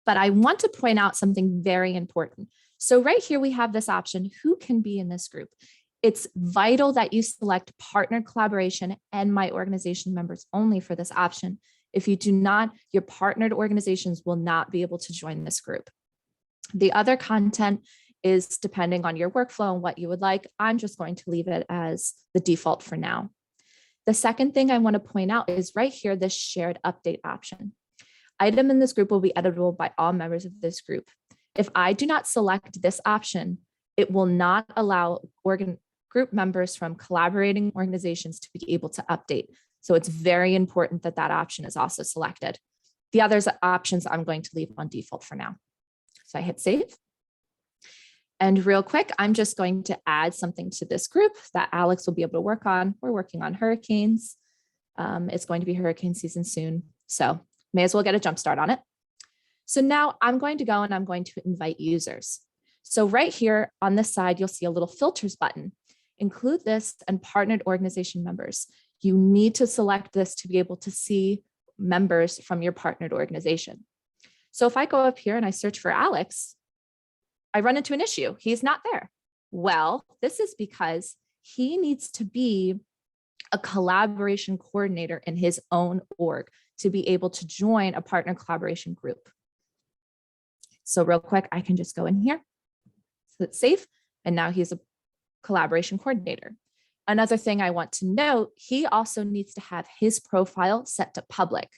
But I want to point out something very important. So right here, we have this option, who can be in this group? It's vital that you select partner collaboration and my organization members only for this option. If you do not, your partnered organizations will not be able to join this group. The other content is depending on your workflow and what you would like. I'm just going to leave it as the default for now. The second thing I want to point out is right here, this shared update option. Item in this group will be editable by all members of this group. If I do not select this option, it will not allow group members from collaborating organizations to be able to update. So it's very important that that option is also selected. The other options I'm going to leave on default for now. So I hit save. And real quick, I'm just going to add something to this group that Alex will be able to work on. We're working on hurricanes. It's going to be hurricane season soon, so may as well get a jump start on it. So now I'm going to go and I'm going to invite users. So right here on this side, you'll see a little filters button. Include this and partnered organization members. You need to select this to be able to see members from your partnered organization. So if I go up here and I search for Alex, I run into an issue. He's not there. Well, this is because he needs to be a collaboration coordinator in his own org to be able to join a partner collaboration group. So real quick, I can just go in here. So it's safe. And now he's a collaboration coordinator. Another thing I want to note, he also needs to have his profile set to public,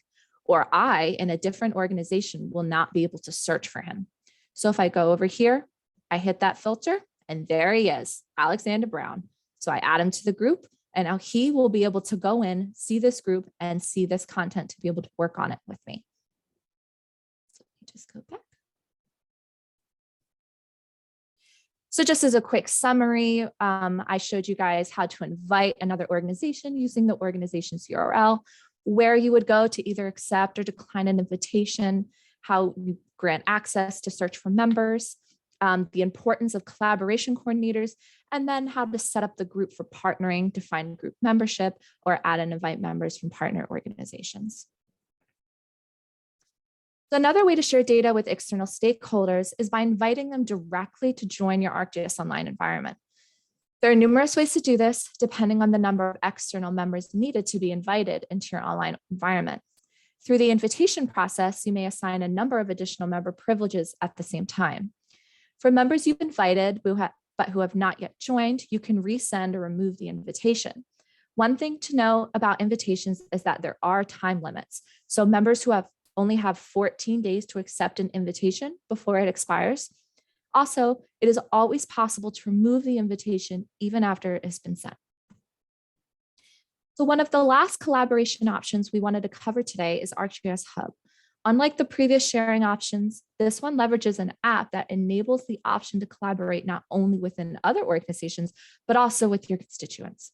or I, in a different organization, will not be able to search for him. So if I go over here, I hit that filter, and there he is, Alexander Brown. So I add him to the group, and now he will be able to go in, see this group, and see this content to be able to work on it with me. So let me just go back. So just as a quick summary, I showed you guys how to invite another organization using the organization's URL, where you would go to either accept or decline an invitation, how you grant access to search for members, the importance of collaboration coordinators, and then how to set up the group for partnering, define group membership, or add and invite members from partner organizations. So another way to share data with external stakeholders is by inviting them directly to join your ArcGIS Online environment. There are numerous ways to do this, depending on the number of external members needed to be invited into your online environment. Through the invitation process, you may assign a number of additional member privileges at the same time. For members you've invited but who have not yet joined, you can resend or remove the invitation. One thing to know about invitations is that there are time limits. So members who only have 14 days to accept an invitation before it expires. Also, it is always possible to remove the invitation even after it has been sent. So one of the last collaboration options we wanted to cover today is ArcGIS Hub. Unlike the previous sharing options, this one leverages an app that enables the option to collaborate not only within other organizations, but also with your constituents.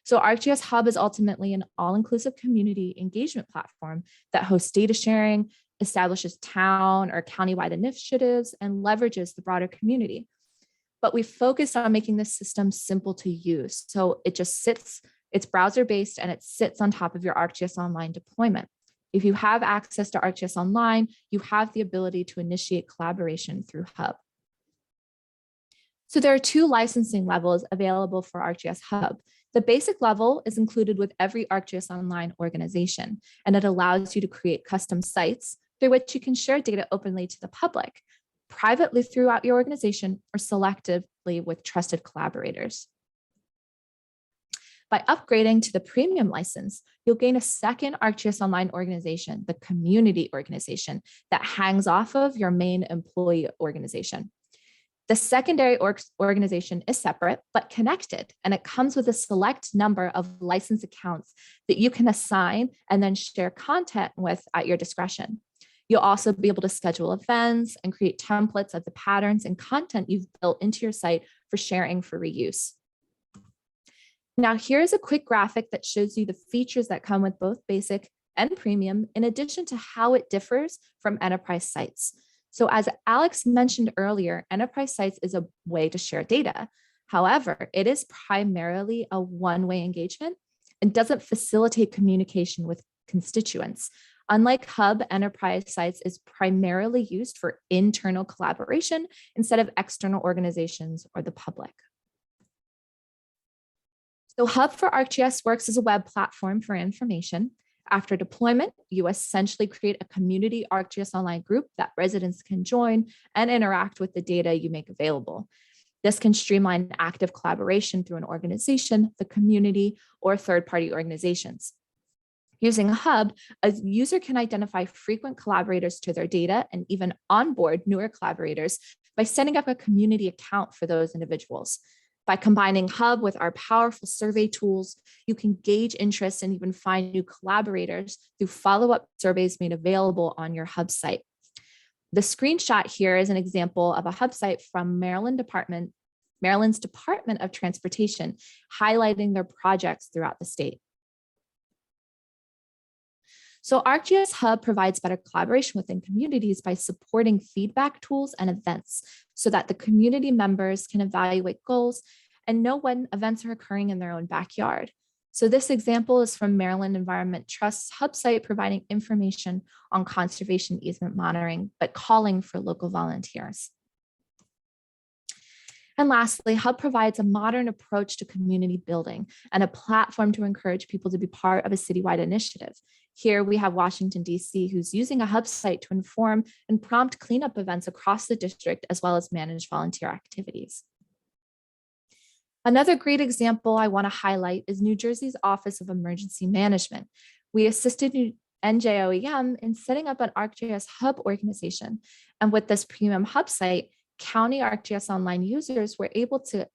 So ArcGIS Hub is ultimately an all-inclusive community engagement platform that hosts data sharing, establishes town or countywide initiatives, and leverages the broader community. But we focused on making this system simple to use. So it just sits, it's browser-based, and it sits on top of your ArcGIS Online deployment. If you have access to ArcGIS Online, you have the ability to initiate collaboration through Hub. So there are 2 licensing levels available for ArcGIS Hub. The basic level is included with every ArcGIS Online organization, and it allows you to create custom sites through which you can share data openly to the public, privately throughout your organization, or selectively with trusted collaborators. By upgrading to the premium license, you'll gain a second ArcGIS Online organization, the community organization, that hangs off of your main employee organization. The secondary organization is separate but connected, and it comes with a select number of license accounts that you can assign and then share content with at your discretion. You'll also be able to schedule events and create templates of the patterns and content you've built into your site for sharing for reuse. Now, here's a quick graphic that shows you the features that come with both basic and premium, in addition to how it differs from enterprise sites. So as Alex mentioned earlier, enterprise sites is a way to share data. However, it is primarily a one-way engagement and doesn't facilitate communication with constituents. Unlike Hub, enterprise sites is primarily used for internal collaboration instead of external organizations or the public. So Hub for ArcGIS works as a web platform for information. After deployment, you essentially create a community ArcGIS Online group that residents can join and interact with the data you make available. This can streamline active collaboration through an organization, the community, or third-party organizations. Using a Hub, a user can identify frequent collaborators to their data and even onboard newer collaborators by setting up a community account for those individuals. By combining Hub with our powerful survey tools, you can gauge interest and even find new collaborators through follow-up surveys made available on your Hub site. The screenshot here is an example of a Hub site from Maryland's Department of Transportation, highlighting their projects throughout the state. So ArcGIS Hub provides better collaboration within communities by supporting feedback tools and events so that the community members can evaluate goals and know when events are occurring in their own backyard. So this example is from Maryland Environment Trust's Hub site, providing information on conservation easement monitoring, but calling for local volunteers. And lastly, Hub provides a modern approach to community building and a platform to encourage people to be part of a citywide initiative. Here we have Washington, D.C., who's using a Hub site to inform and prompt cleanup events across the district, as well as manage volunteer activities. Another great example I want to highlight is New Jersey's Office of Emergency Management. We assisted NJOEM in setting up an ArcGIS Hub organization. And with this premium Hub site, county ArcGIS Online users were able to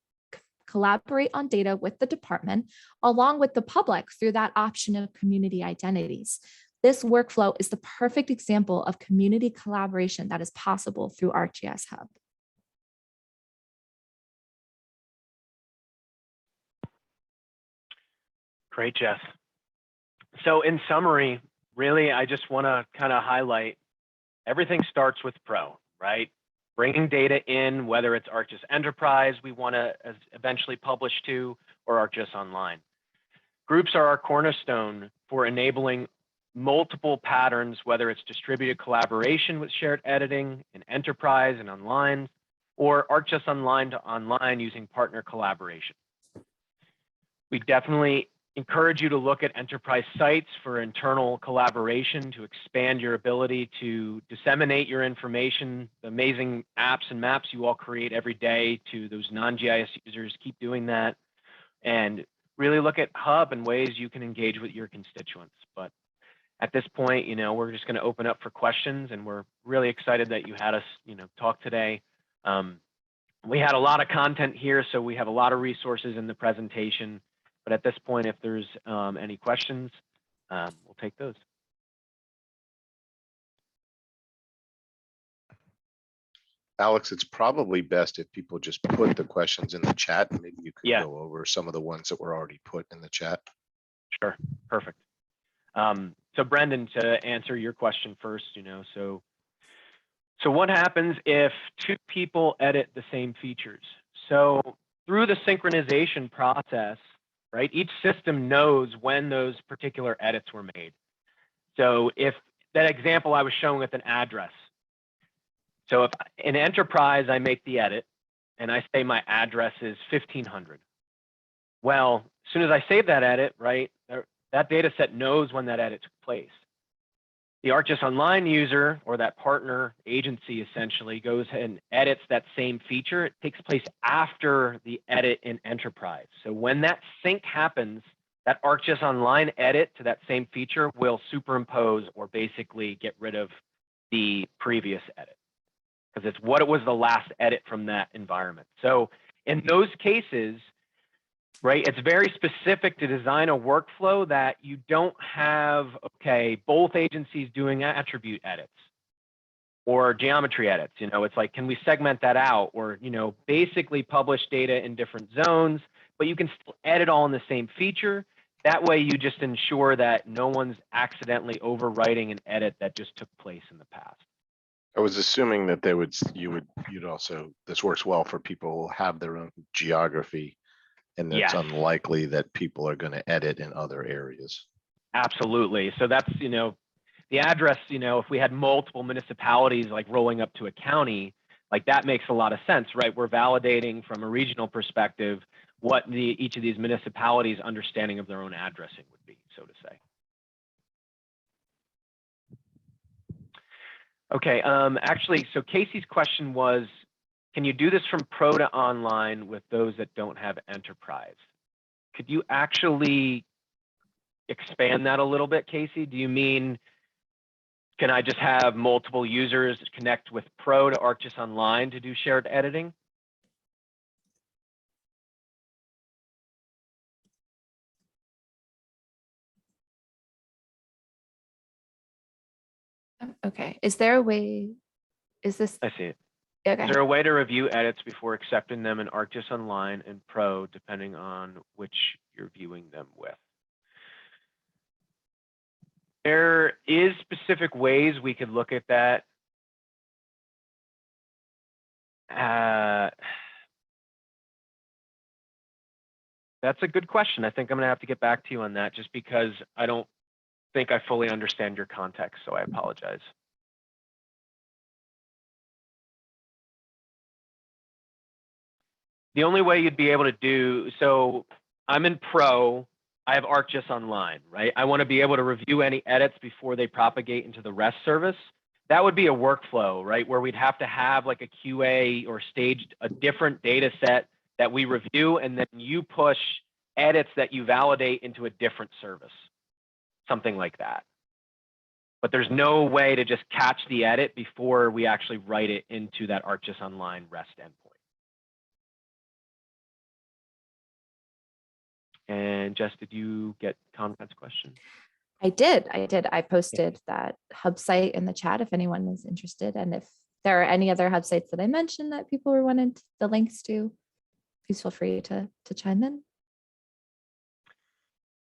collaborate on data with the department, along with the public through that option of community identities. This workflow is the perfect example of community collaboration that is possible through ArcGIS Hub. Great, Jess. So in summary, really, I just want to kind of highlight everything starts with Pro, right? Bringing data in, whether it's ArcGIS Enterprise we want to eventually publish to, or ArcGIS Online. Groups are our cornerstone for enabling multiple patterns, whether it's distributed collaboration with shared editing in Enterprise and Online, or ArcGIS Online to Online using partner collaboration. We definitely encourage you to look at enterprise sites for internal collaboration to expand your ability to disseminate your information, the amazing apps and maps you all create every day to those non-GIS users. Keep doing that, and really look at Hub and ways you can engage with your constituents. But at this point, we're just going to open up for questions, and we're really excited that you had us, talk today. We had a lot of content here, so we have a lot of resources in the presentation. But at this point, if there's any questions, we'll take those. Alex, it's probably best if people just put the questions in the chat, and maybe you could Yeah. go over some of the ones that were already put in the chat. Sure, perfect. So Brendan, to answer your question first, so what happens if two people edit the same features? So through the synchronization process, right, each system knows when those particular edits were made. So if that example I was showing with an address, so if in Enterprise I make the edit and I say my address is 1500, well, as soon as I save that edit, right, that data set knows when that edit took place. The ArcGIS Online user, or that partner agency, essentially goes ahead and edits that same feature. It takes place after the edit in Enterprise. So when that sync happens, that ArcGIS Online edit to that same feature will superimpose or basically get rid of the previous edit, because it's what it was the last edit from that environment. So in those cases, right, it's very specific to design a workflow that you don't have, okay, both agencies doing attribute edits or geometry edits. It's like, can we segment that out, or, basically publish data in different zones, but you can still edit all in the same feature. That way you just ensure that no one's accidentally overwriting an edit that just took place in the past. I was assuming that you'd also, this works well for people who have their own geography, and it's Yes. unlikely that people are going to edit in other areas. Absolutely. So that's, the address, if we had multiple municipalities like rolling up to a county, like that makes a lot of sense, right? We're validating from a regional perspective what each of these municipalities' understanding of their own addressing would be, so to say. Okay, actually, so Casey's question was, can you do this from Pro to Online with those that don't have Enterprise? Could you actually expand that a little bit, Casey? Do you mean, can I just have multiple users connect with Pro to ArcGIS Online to do shared editing? Okay, is there a way, is this, I see it. okay, Is there a way to review edits before accepting them in ArcGIS Online and Pro, depending on which you're viewing them with? There is specific ways we could look at that. That's a good question. I think I'm going to have to get back to you on that, just because I don't think I fully understand your context, so I apologize. The only way you'd be able to do, so I'm in Pro, I have ArcGIS Online, right? I want to be able to review any edits before they propagate into the REST service. That would be a workflow, right? Where we'd have to have like a QA or staged a different data set that we review, and then you push edits that you validate into a different service, something like that. But there's no way to just catch the edit before we actually write it into that ArcGIS Online REST endpoint. And Jess, did you get Conrad's question? I did. I posted that hub site in the chat if anyone is interested. And if there are any other hub sites that I mentioned that people were wanting the links to, please feel free to chime in.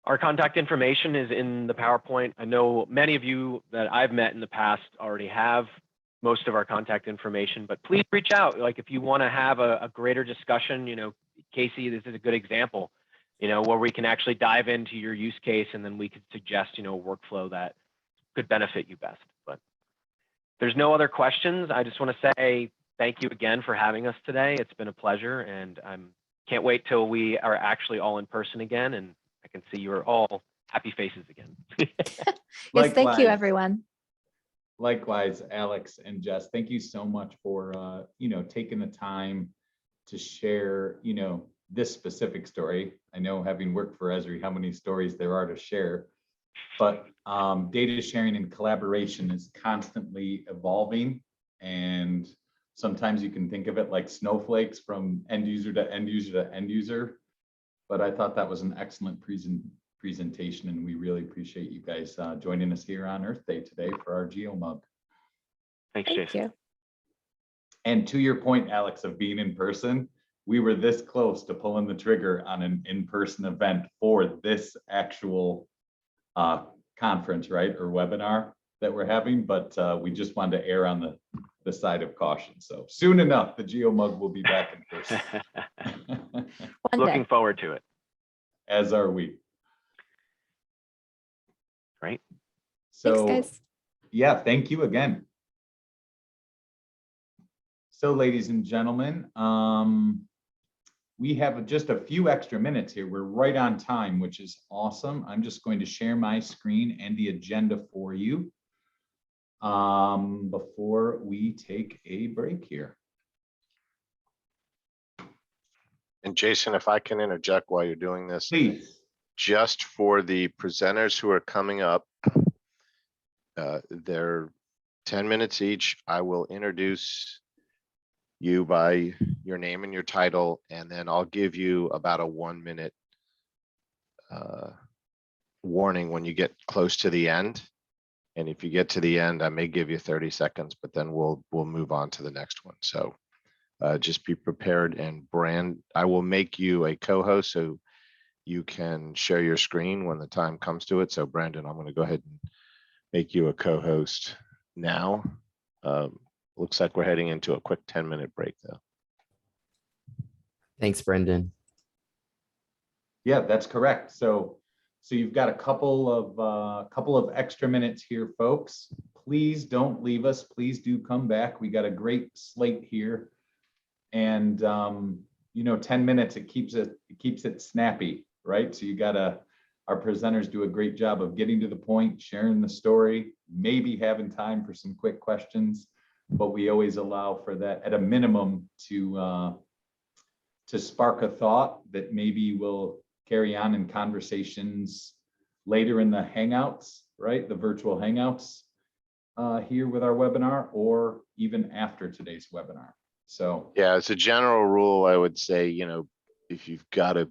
Our contact information is in the PowerPoint. I know many of you that I've met in the past already have most of our contact information, but please reach out. Like if you want to have a greater discussion, Casey, this is a good example, where we can actually dive into your use case, and then we could suggest, a workflow that could benefit you best. But there's no other questions. I just want to say thank you again for having us today. It's been a pleasure, and I can't wait till we are actually all in person again and I can see you are all happy faces again. Yes, thank you, Likewise. everyone. Likewise, Alex and Jess, thank you so much for, taking the time to share, this specific story. I know, having worked for ESRI, how many stories there are to share, but data sharing and collaboration is constantly evolving. And sometimes you can think of it like snowflakes from end user to end user to end user. But I thought that was an excellent presentation, and we really appreciate you guys joining us here on Earth Day today for our GeoMUG. Thanks, Thank Jason. you. And to your point, Alex, of being in person, we were this close to pulling the trigger on an in-person event for this actual conference, right, or webinar that we're having, but we just wanted to err on the side of caution. So soon enough, the GeoMUG will be back in person. One Looking day. forward to it. As are we. Right. So, Thanks, guys. yeah, thank you again. So, ladies and gentlemen, we have just a few extra minutes here. We're right on time, which is awesome. I'm just going to share my screen and the agenda for you before we take a break here. And Jason, if I can interject while you're doing this, Please. just for the presenters who are coming up, they're 10 minutes each. I will introduce you by your name and your title, and then I'll give you about a 1 minute warning when you get close to the end. And if you get to the end, I may give you 30 seconds, but then we'll move on to the next one. So just be prepared. And Brand, I will make you a co-host so you can share your screen when the time comes to it. So Brandon, I'm going to go ahead and make you a co-host now. Looks like we're heading into a quick 10-minute break though. Thanks, Brendan. Yeah, that's correct. So you've got a couple of extra minutes here, folks. Please don't leave us. Please do come back. We got a great slate here, and 10 minutes, it keeps it snappy, right? So our presenters do a great job of getting to the point, sharing the story, maybe having time for some quick questions, but we always allow for that at a minimum to spark a thought that maybe will carry on in conversations later in the Hangouts, right? The virtual Hangouts here with our webinar, or even after today's webinar. So Yeah, as a general rule, I would say, if you've got a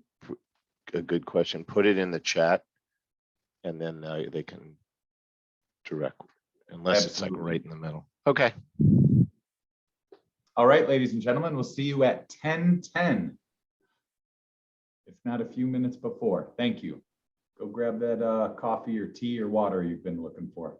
good question, put it in the chat, and then they can direct, unless it's like Absolutely. right in the middle. Okay. all right, ladies and gentlemen, we'll see you at 10:10. If not a few minutes before. Thank you. Go grab that coffee or tea or water you've been looking for.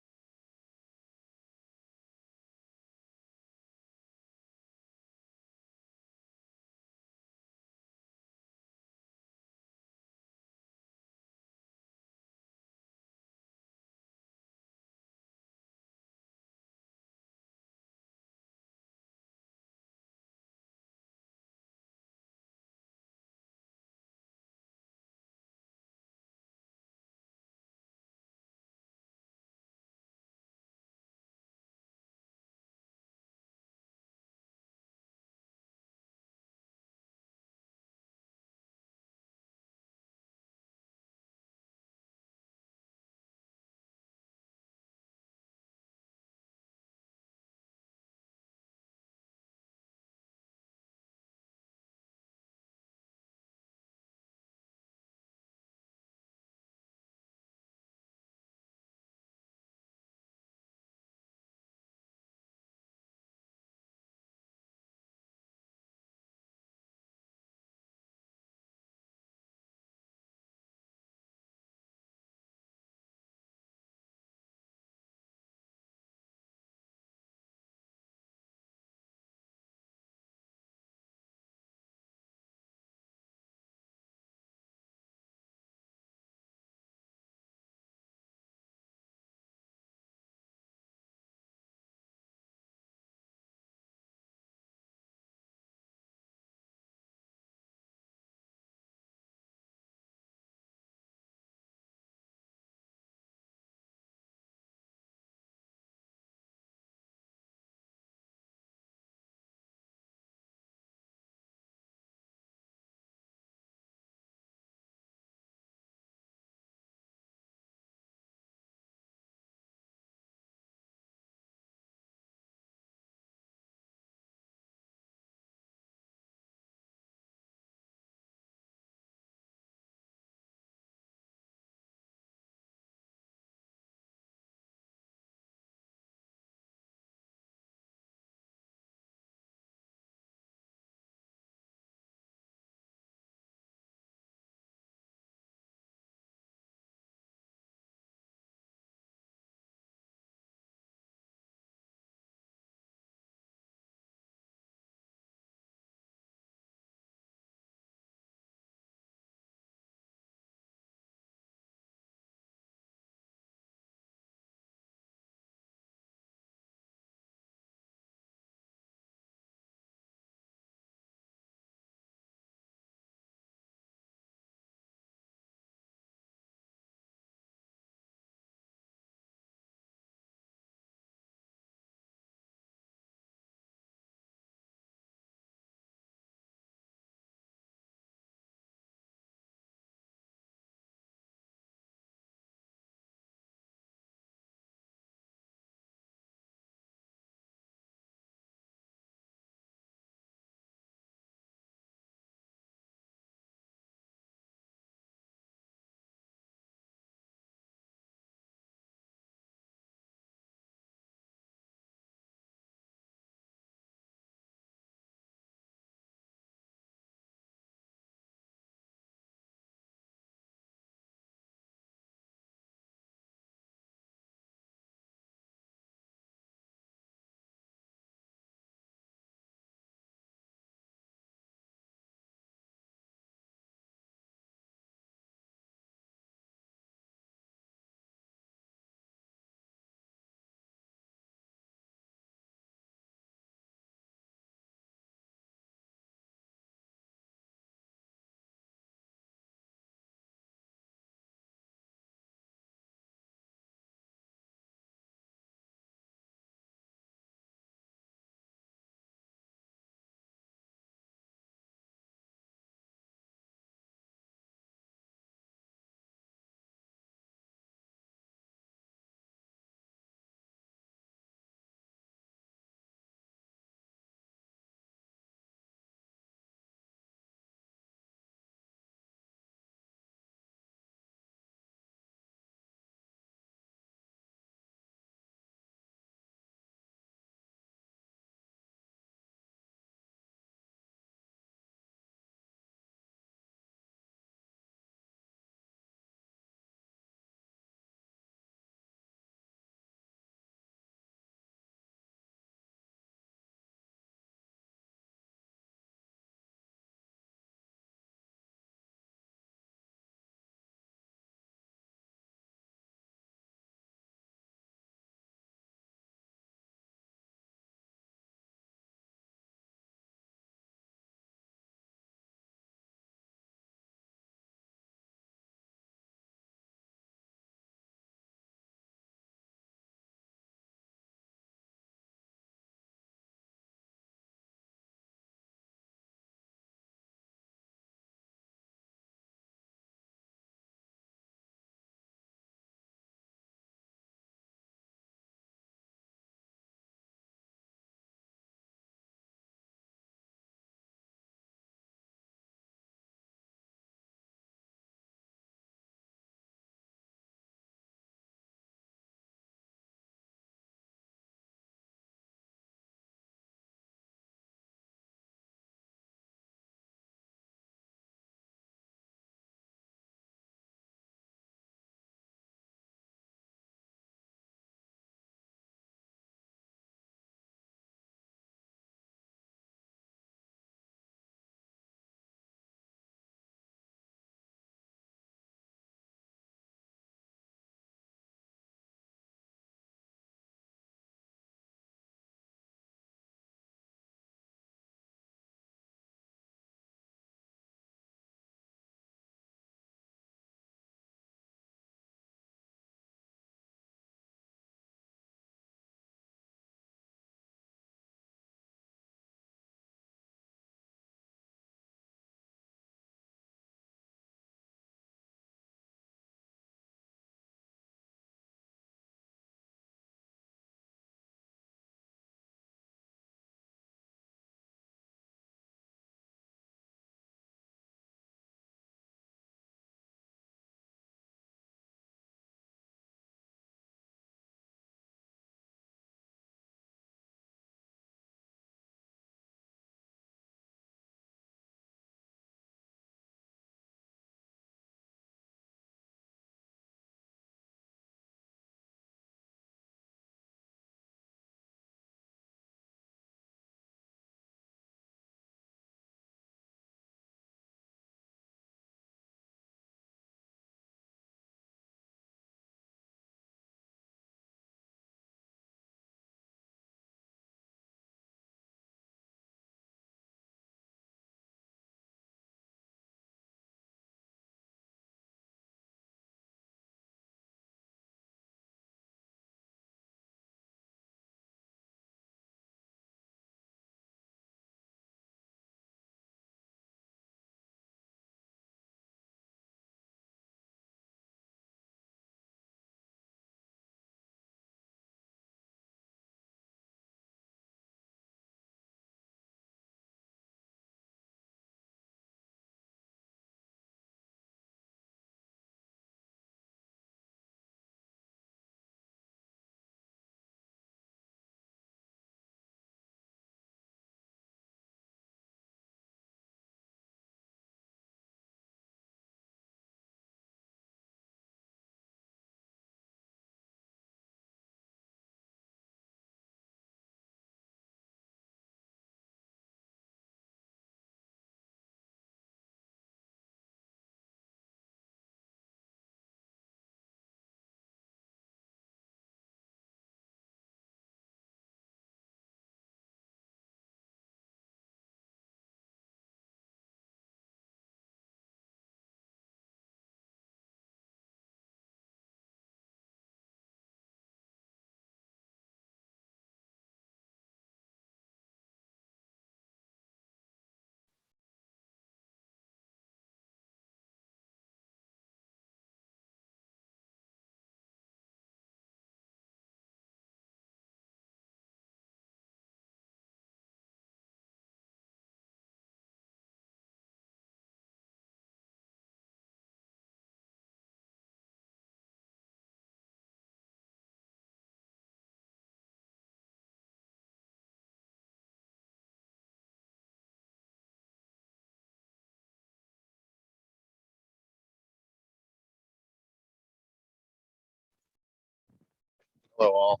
Hello all.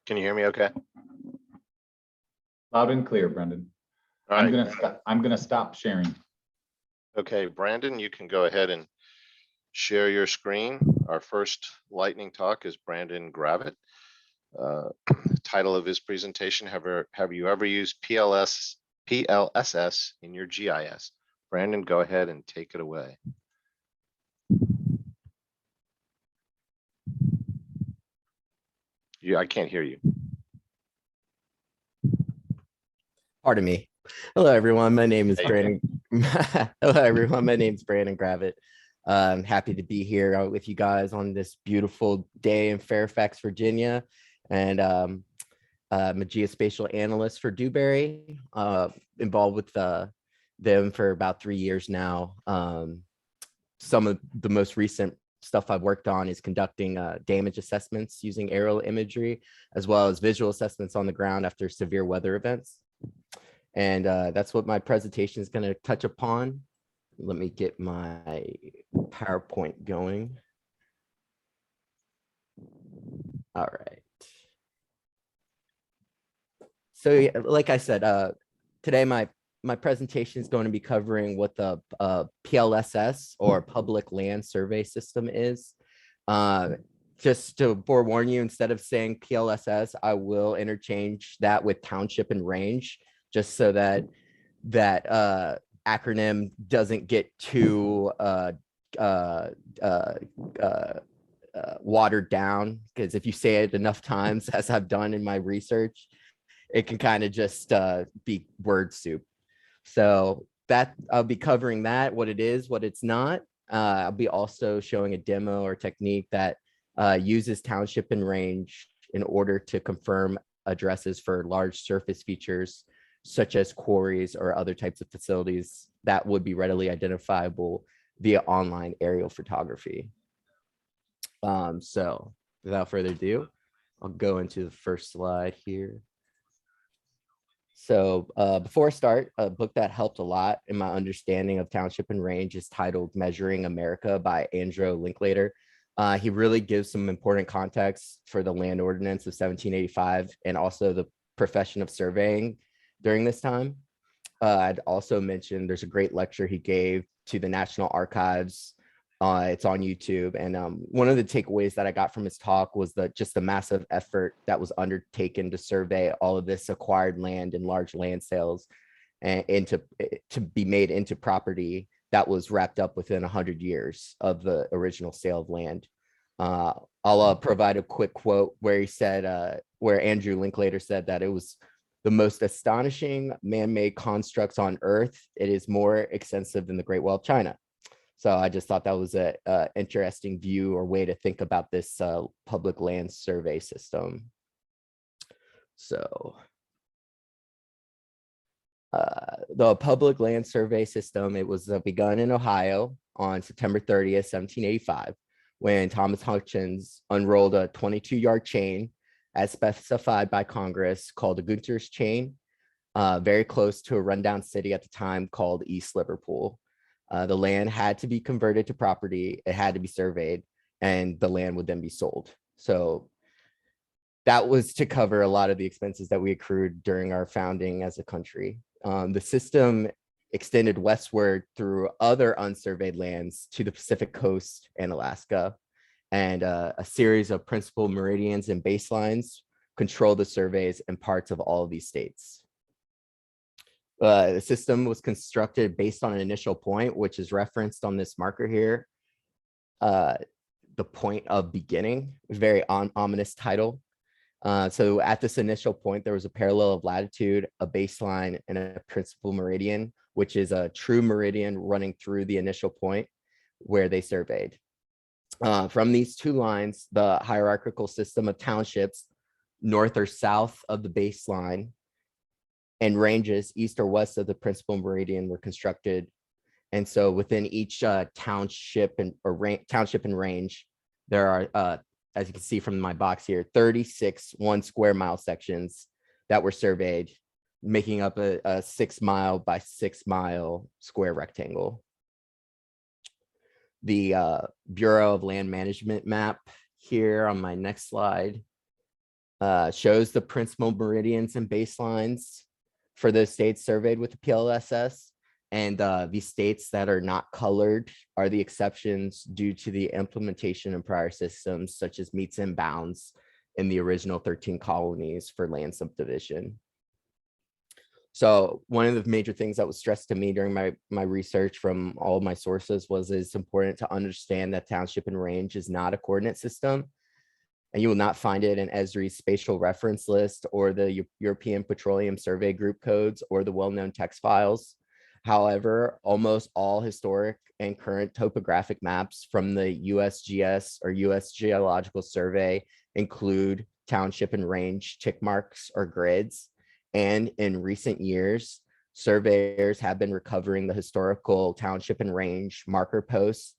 Can you hear me okay? Loud and clear, Brendan. All I'm right. gonna stop sharing. Okay, Brandon, you can go ahead and share your screen. Our first lightning talk is Brandon Gravett. Title of his presentation, have you ever used PLSS in your GIS? Brandon, go ahead and take it away. I can't hear you. Pardon me. Hello, everyone. My name is Hey. Brandon. Hello, everyone. My name is Brandon Gravett. I'm happy to be here with you guys on this beautiful day in Fairfax, Virginia. And I'm a geospatial analyst for Dewberry, involved with them for about 3 years now. Some of the most recent stuff I've worked on is conducting damage assessments using aerial imagery, as well as visual assessments on the ground after severe weather events. And that's what my presentation is going to touch upon. Let me get my PowerPoint going. All right. So yeah, like I said, today my presentation is going to be covering what the PLSS or Public Land Survey System is. Just to forewarn you, instead of saying PLSS, I will interchange that with township and range, just so that acronym doesn't get too watered down, because if you say it enough times, as I've done in my research, it can kind of just be word soup. So that I'll be covering that, what it is, what it's not. I'll be also showing a demo or technique that uses township and range in order to confirm addresses for large surface features, such as quarries or other types of facilities that would be readily identifiable via online aerial photography. So without further ado, I'll go into the first slide here. So before I start, a book that helped a lot in my understanding of township and range is titled Measuring America by Andrew Linklater. He really gives some important context for the land ordinance of 1785 and also the profession of surveying during this time. I'd also mention there's a great lecture he gave to the National Archives. It's on YouTube. And one of the takeaways that I got from his talk was just the massive effort that was undertaken to survey all of this acquired land and large land sales and to be made into property that was wrapped up within 100 years of the original sale of land. I'll provide a quick quote where he said, where Andrew Linklater said that it was the most astonishing man-made constructs on earth. It is more extensive than the Great Wall of China. So I just thought that was a interesting view or way to think about this public land survey system. So the public land survey system, it was begun in Ohio on September 30th, 1785, when Thomas Hutchins unrolled a 22-yard chain as specified by Congress called the Gunter's chain, very close to a rundown city at the time called East Liverpool. The land had to be converted to property, it had to be surveyed, and the land would then be sold. So that was to cover a lot of the expenses that we accrued during our founding as a country. The system extended westward through other unsurveyed lands to the Pacific coast and Alaska, and a series of principal meridians and baselines control the surveys in parts of all of these states. The system was constructed based on an initial point, which is referenced on this marker here. The point of beginning, very ominous title. So at this initial point, there was a parallel of latitude, a baseline, and a principal meridian, which is a true meridian running through the initial point where they surveyed. From these two lines, the hierarchical system of townships, north or south of the baseline, and ranges east or west of the principal meridian were constructed. And so within each township and range, there are, as you can see from my box here, 36 1 square mile sections that were surveyed, making up a 6 mile by 6 mile square rectangle. The Bureau of Land Management map here on my next slide shows the principal meridians and baselines for those states surveyed with the PLSS. And the states that are not colored are the exceptions due to the implementation of prior systems such as meets and bounds in the original 13 colonies for land subdivision. So one of the major things that was stressed to me during my research from all of my sources was it's important to understand that township and range is not a coordinate system. And you will not find it in ESRI's spatial reference list or the European Petroleum Survey Group codes or the well-known text files. However, almost all historic and current topographic maps from the USGS or US Geological Survey include township and range tick marks or grids. And in recent years, surveyors have been recovering the historical township and range marker posts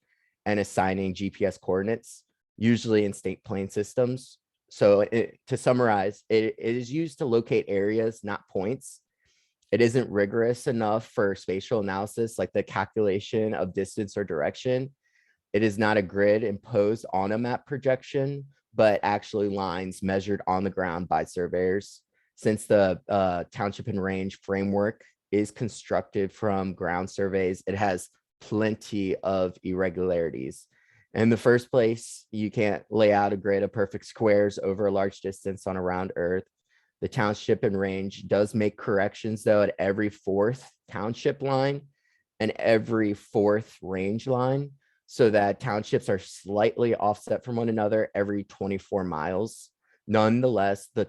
and assigning GPS coordinates, usually in state plane systems. So to summarize, it is used to locate areas, not points. It isn't rigorous enough for spatial analysis, like the calculation of distance or direction. It is not a grid imposed on a map projection, but actually lines measured on the ground by surveyors. Since the township and range framework is constructed from ground surveys, it has plenty of irregularities. In the first place, you can't lay out a grid of perfect squares over a large distance on a round earth. The township and range does make corrections though at every fourth township line and every fourth range line, so that townships are slightly offset from one another every 24 miles. Nonetheless, the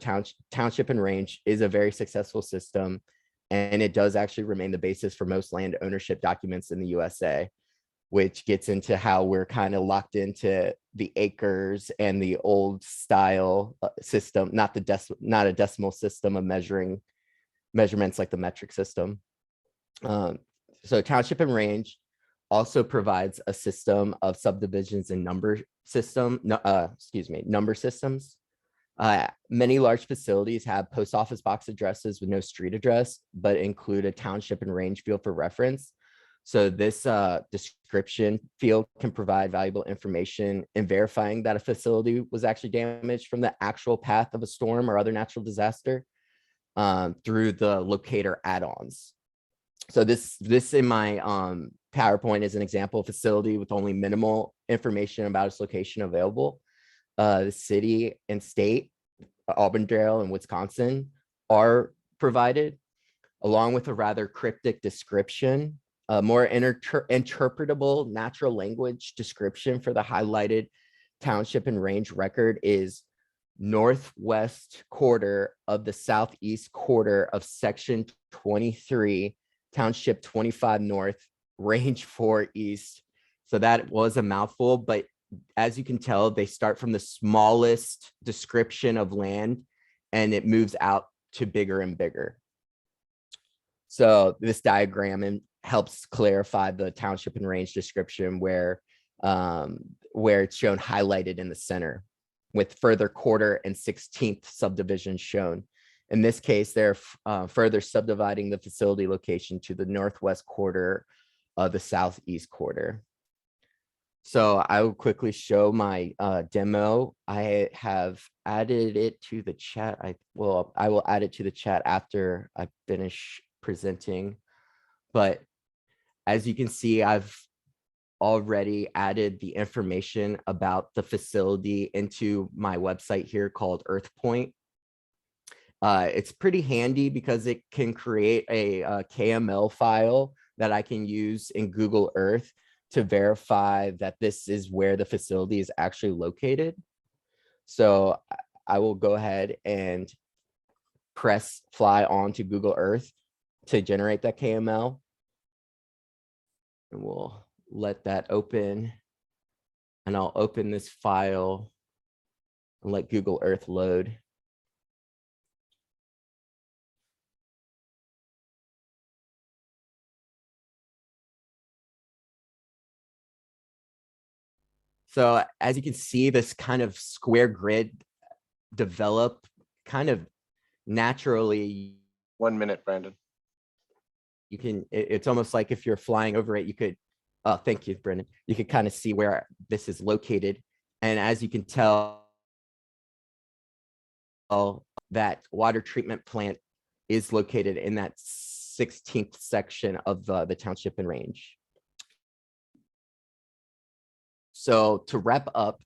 township and range is a very successful system, and it does actually remain the basis for most land ownership documents in the USA, which gets into how we're kind of locked into the acres and the old style system, not a decimal system of measurements like the metric system. So township and range also provides a system of subdivisions and number systems. Many large facilities have post office box addresses with no street address, but include a township and range field for reference. So this description field can provide valuable information in verifying that a facility was actually damaged from the actual path of a storm or other natural disaster through the locator add-ons. So this in my PowerPoint is an example of facility with only minimal information about its location available. The city and state, Auburndale and Wisconsin, are provided, along with a rather cryptic description. A more interpretable natural language description for the highlighted township and range record is northwest quarter of the southeast quarter of section 23, township 25 north, range 4 east. So that was a mouthful, but as you can tell, they start from the smallest description of land and it moves out to bigger and bigger. So this diagram helps clarify the township and range description where it's shown highlighted in the center, with further quarter and 16th subdivisions shown. In this case, they're further subdividing the facility location to the northwest quarter of the southeast quarter. So I will quickly show my demo. I have added it to the chat. I will add it to the chat after I finish presenting. But as you can see, I've already added the information about the facility into my website here called EarthPoint. It's pretty handy because it can create a KML file that I can use in Google Earth to verify that this is where the facility is actually located. So I will go ahead and press fly onto Google Earth to generate that KML. And we'll let that open. And I'll open this file and let Google Earth load. So as you can see, this kind of square grid develop kind of naturally. 1 minute, Brandon. You can, it's almost like if you're flying over it, you could, thank you, Brendan. You could kind of see where this is located. And as you can tell, that water treatment plant is located in that 16th section of the township and range. So to wrap up,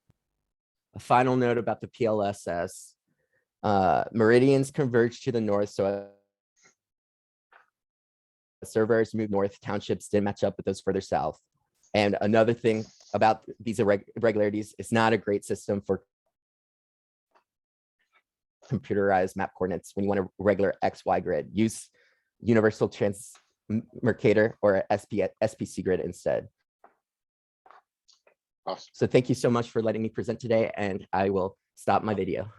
a final note about the PLSS, meridians converge to the north. So as surveyors move north, townships didn't match up with those further south. And another thing about these irregularities, it's not a great system for computerized map coordinates when you want a regular XY grid. Use universal transmercator or SPC grid instead. Awesome. So thank you so much for letting me present today, and I will stop my video.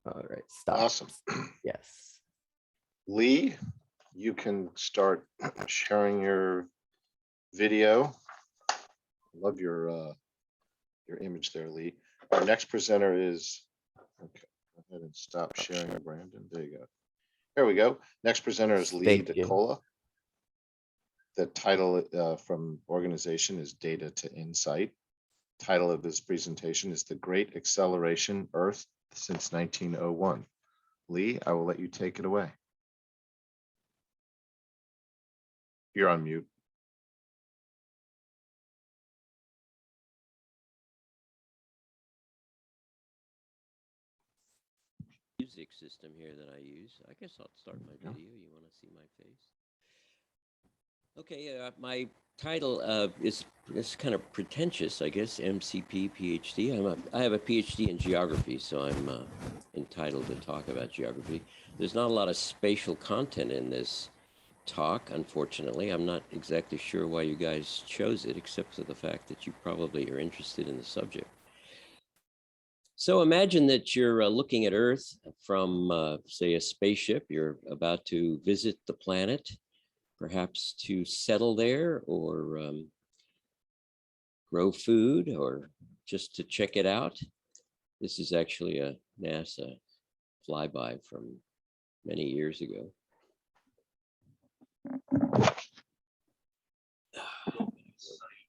All right, stop. Awesome. Yes. Lee, you can start sharing your video. Love your image there, Lee. Our next presenter is, okay, go ahead and stop sharing, Brandon. There you go. There we go. Next presenter is Lee Thank you. DeCola. The title from organization is Data to Insight. Title of this presentation is The Great Acceleration Earth Since 1901. Lee, I will let you take it away. You're on mute. Music system here that I use. I guess I'll start my video. You want to see my face? Okay, my title is kind of pretentious, I guess. MCP PhD. I have a PhD in geography, so I'm entitled to talk about geography. There's not a lot of spatial content in this talk, unfortunately. I'm not exactly sure why you guys chose it, except for the fact that you probably are interested in the subject. So imagine that you're looking at Earth from, say, a spaceship. You're about to visit the planet, perhaps to settle there or grow food or just to check it out. This is actually a NASA flyby from many years ago.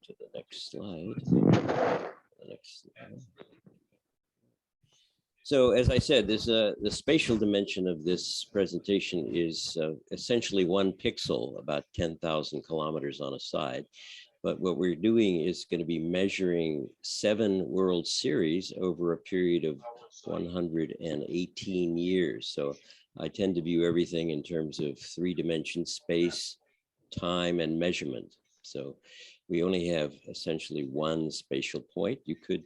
To the next slide. The next slide. So as I said, there's the spatial dimension of this presentation is essentially 1 pixel, about 10,000 kilometers on a side. But what we're doing is going to be measuring 7 World Series over a period of 118 years. So I tend to view everything in terms of 3-dimension space, time, and measurement. So we only have essentially 1 spatial point. You could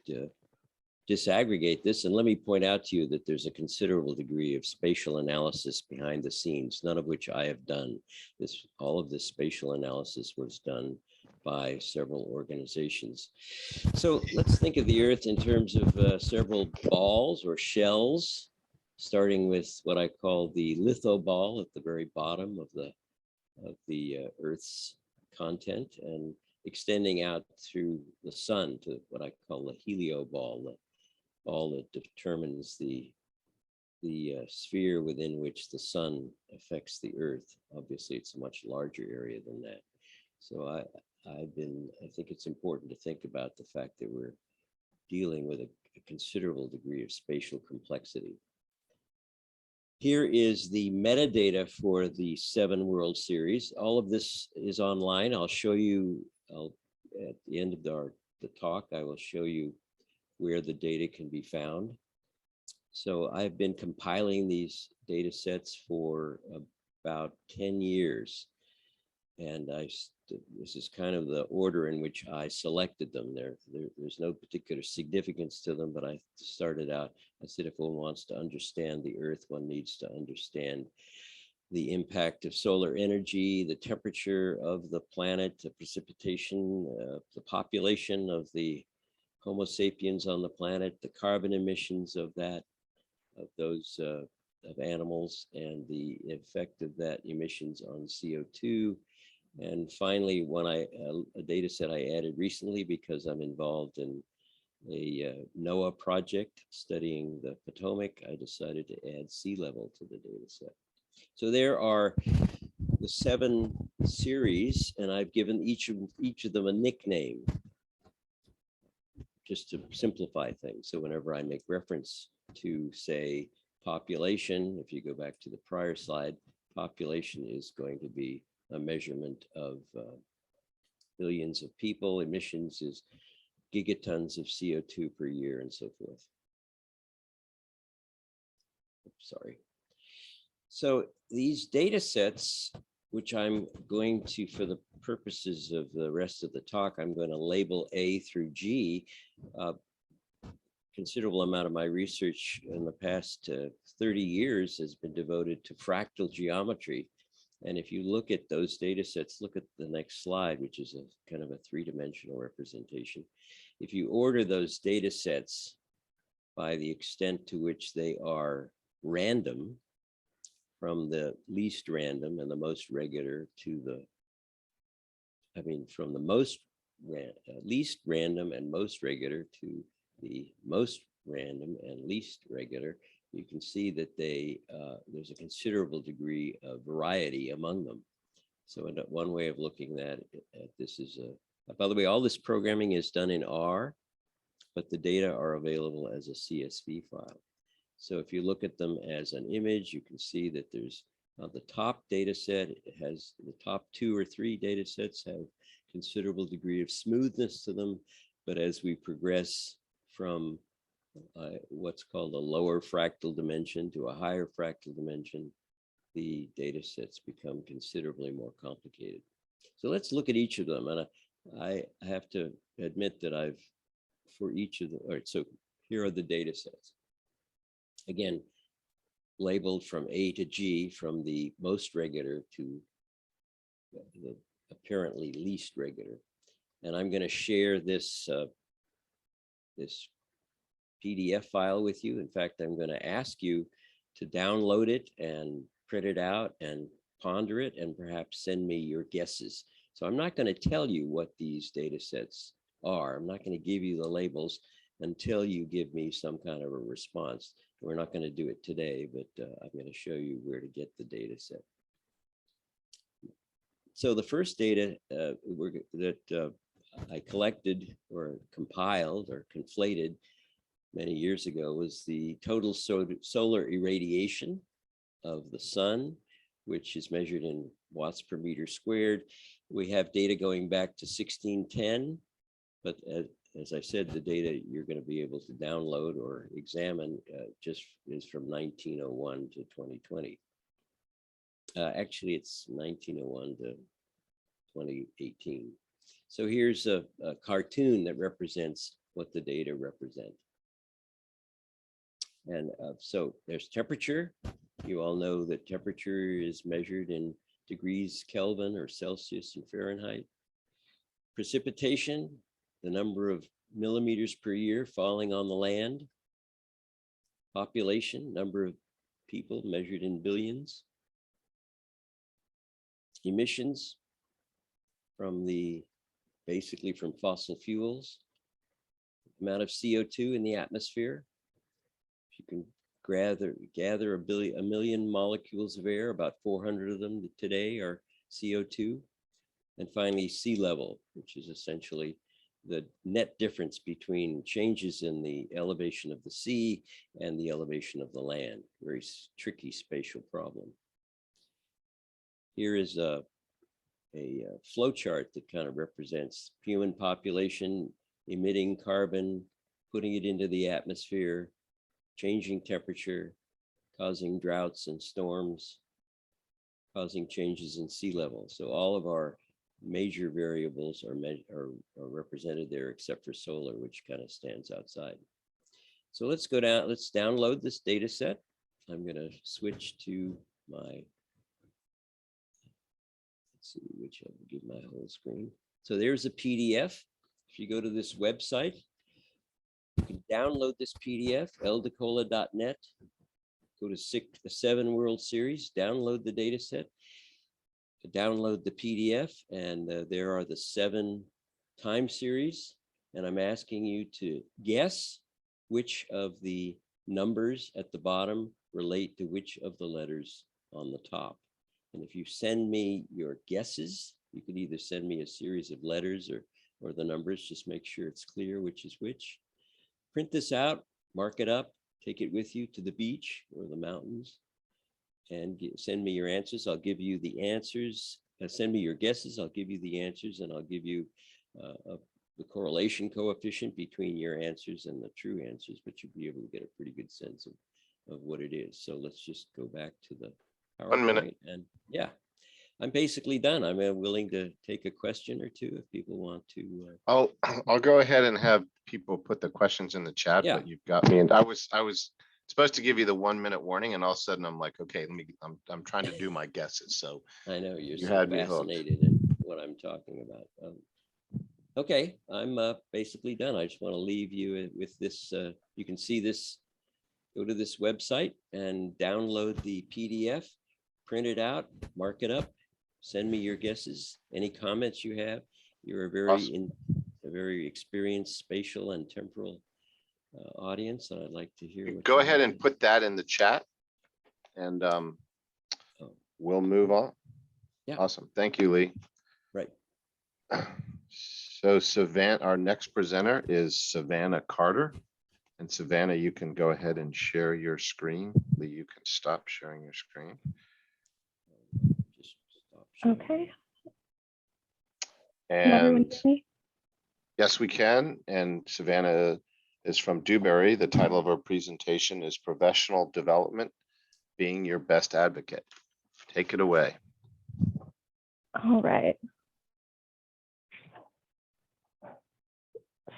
disaggregate this, and let me point out to you that there's a considerable degree of spatial analysis behind the scenes, none of which I have done. All of this spatial analysis was done by several organizations. So let's think of the Earth in terms of several balls or shells, starting with what I call the lithoball at the very bottom of the Earth's content, and extending out through the sun to what I call the helioball, the ball that determines the sphere within which the sun affects the Earth. Obviously, it's a much larger area than that. So I think it's important to think about the fact that we're dealing with a considerable degree of spatial complexity. Here is the metadata for the 7 World Series. All of this is online. I'll show you, at the end of the talk, I will show you where the data can be found. So I've been compiling these data sets for about 10 years. And this is kind of the order in which I selected them. There's no particular significance to them, but I started out, I said, if one wants to understand the Earth, one needs to understand the impact of solar energy, the temperature of the planet, the precipitation, the population of the Homo sapiens on the planet, the carbon emissions of those animals, and the effect of that emissions on CO2. And finally, a data set I added recently because I'm involved in a NOAA project studying the Potomac, I decided to add sea level to the data set. So there are the 7 series, and I've given each of them a nickname. just to simplify things. So whenever I make reference to, say, population, if you go back to the prior slide, population is going to be a measurement of billions of people. Emissions is gigatons of CO2 per year and so forth. Sorry. So these data sets, which I'm going to, for the purposes of the rest of the talk, I'm going to label A through G. Considerable amount of my research in the past 30 years has been devoted to fractal geometry. And if you look at those data sets, look at the next slide, which is a kind of a three-dimensional representation. If you order those data sets by the extent to which they are random, from the least random and the most regular to the, from the most least random and most regular to the most random and least regular, you can see that there's a considerable degree of variety among them. So one way of looking at this is, by the way, all this programming is done in R, but the data are available as a CSV file. So if you look at them as an image, you can see that there's the top data set. It has the top 2 or 3 data sets have considerable degree of smoothness to them. But as we progress from what's called a lower fractal dimension to a higher fractal dimension, the data sets become considerably more complicated. So let's look at each of them. And I have to admit that for each of them, all right, so here are the data sets. Again, labeled from A to G, from the most regular to the apparently least regular. And I'm going to share this, this PDF file with you. In fact, I'm going to ask you to download it and print it out and ponder it and perhaps send me your guesses. So I'm not going to tell you what these data sets are. I'm not going to give you the labels until you give me some kind of a response. We're not going to do it today, but I'm going to show you where to get the data set. So the first data that I collected or compiled or conflated many years ago was the total solar irradiation of the sun, which is measured in watts per meter squared. We have data going back to 1610, but as I said, the data you're going to be able to download or examine just is from 1901 to 2020. Actually, it's 1901 to 2018. So here's a cartoon that represents what the data represent. And so there's temperature. You all know that temperature is measured in degrees Kelvin or Celsius and Fahrenheit. Precipitation, the number of millimeters per year falling on the land. Population, number of people measured in billions. Emissions from basically from fossil fuels. Amount of CO2 in the atmosphere. If you can gather a million molecules of air, about 400 of them today are CO2. And finally, sea level, which is essentially the net difference between changes in the elevation of the sea and the elevation of the land. Very tricky spatial problem. Here is a flow chart that kind of represents human population emitting carbon, putting it into the atmosphere, changing temperature, causing droughts and storms, causing changes in sea level. So all of our major variables are represented there except for solar, which kind of stands outside. So let's go down, let's download this data set. I'm going to switch to my, let's see which I will give my whole screen. So there's a PDF. If you go to this website, you can download this PDF, eldecola.net, go to the 7 World Series, download the data set, download the PDF, and there are the 7 time series. And I'm asking you to guess which of the numbers at the bottom relate to which of the letters on the top. And if you send me your guesses, you can either send me a series of letters or or the numbers, just make sure it's clear which is which. Print this out, mark it up, take it with you to the beach or the mountains, and send me your answers. I'll give you the answers. Send me your guesses. I'll give you the answers, and I'll give you the correlation coefficient between your answers and the true answers, but you'll be able to get a pretty good sense of what it is. So let's just go back to the PowerPoint. 1 minute. And yeah, I'm basically done. I'm willing to take a question or two if people want to. I'll go ahead and have people put the questions in the chat, Yeah. but you've got me. And I was supposed to give you the 1 minute warning, and all of a sudden I'm like, okay, I'm trying to do my guesses. So I know you're You so had me hooked. fascinated in what I'm talking about. Okay, I'm basically done. I just want to leave you with this. You can see this. Go to this website and download the PDF, print it out, mark it up, send me your guesses, any comments you have. You're a very Awesome. a very experienced spatial and temporal audience, and I'd like to hear what go you ahead have and to- put that in the chat, and we'll move on. Yeah. Awesome. Thank you, Lee. Right. So Savannah, our next presenter is Savannah Carter. And Savannah, you can go ahead and share your screen. Lee, you can stop sharing your screen. Just stop sharing. Okay. Can everyone And hear me? yes, we can. And Savannah is from Dewberry. The title of our presentation is Professional Development, Being Your Best Advocate. Take it away. All right.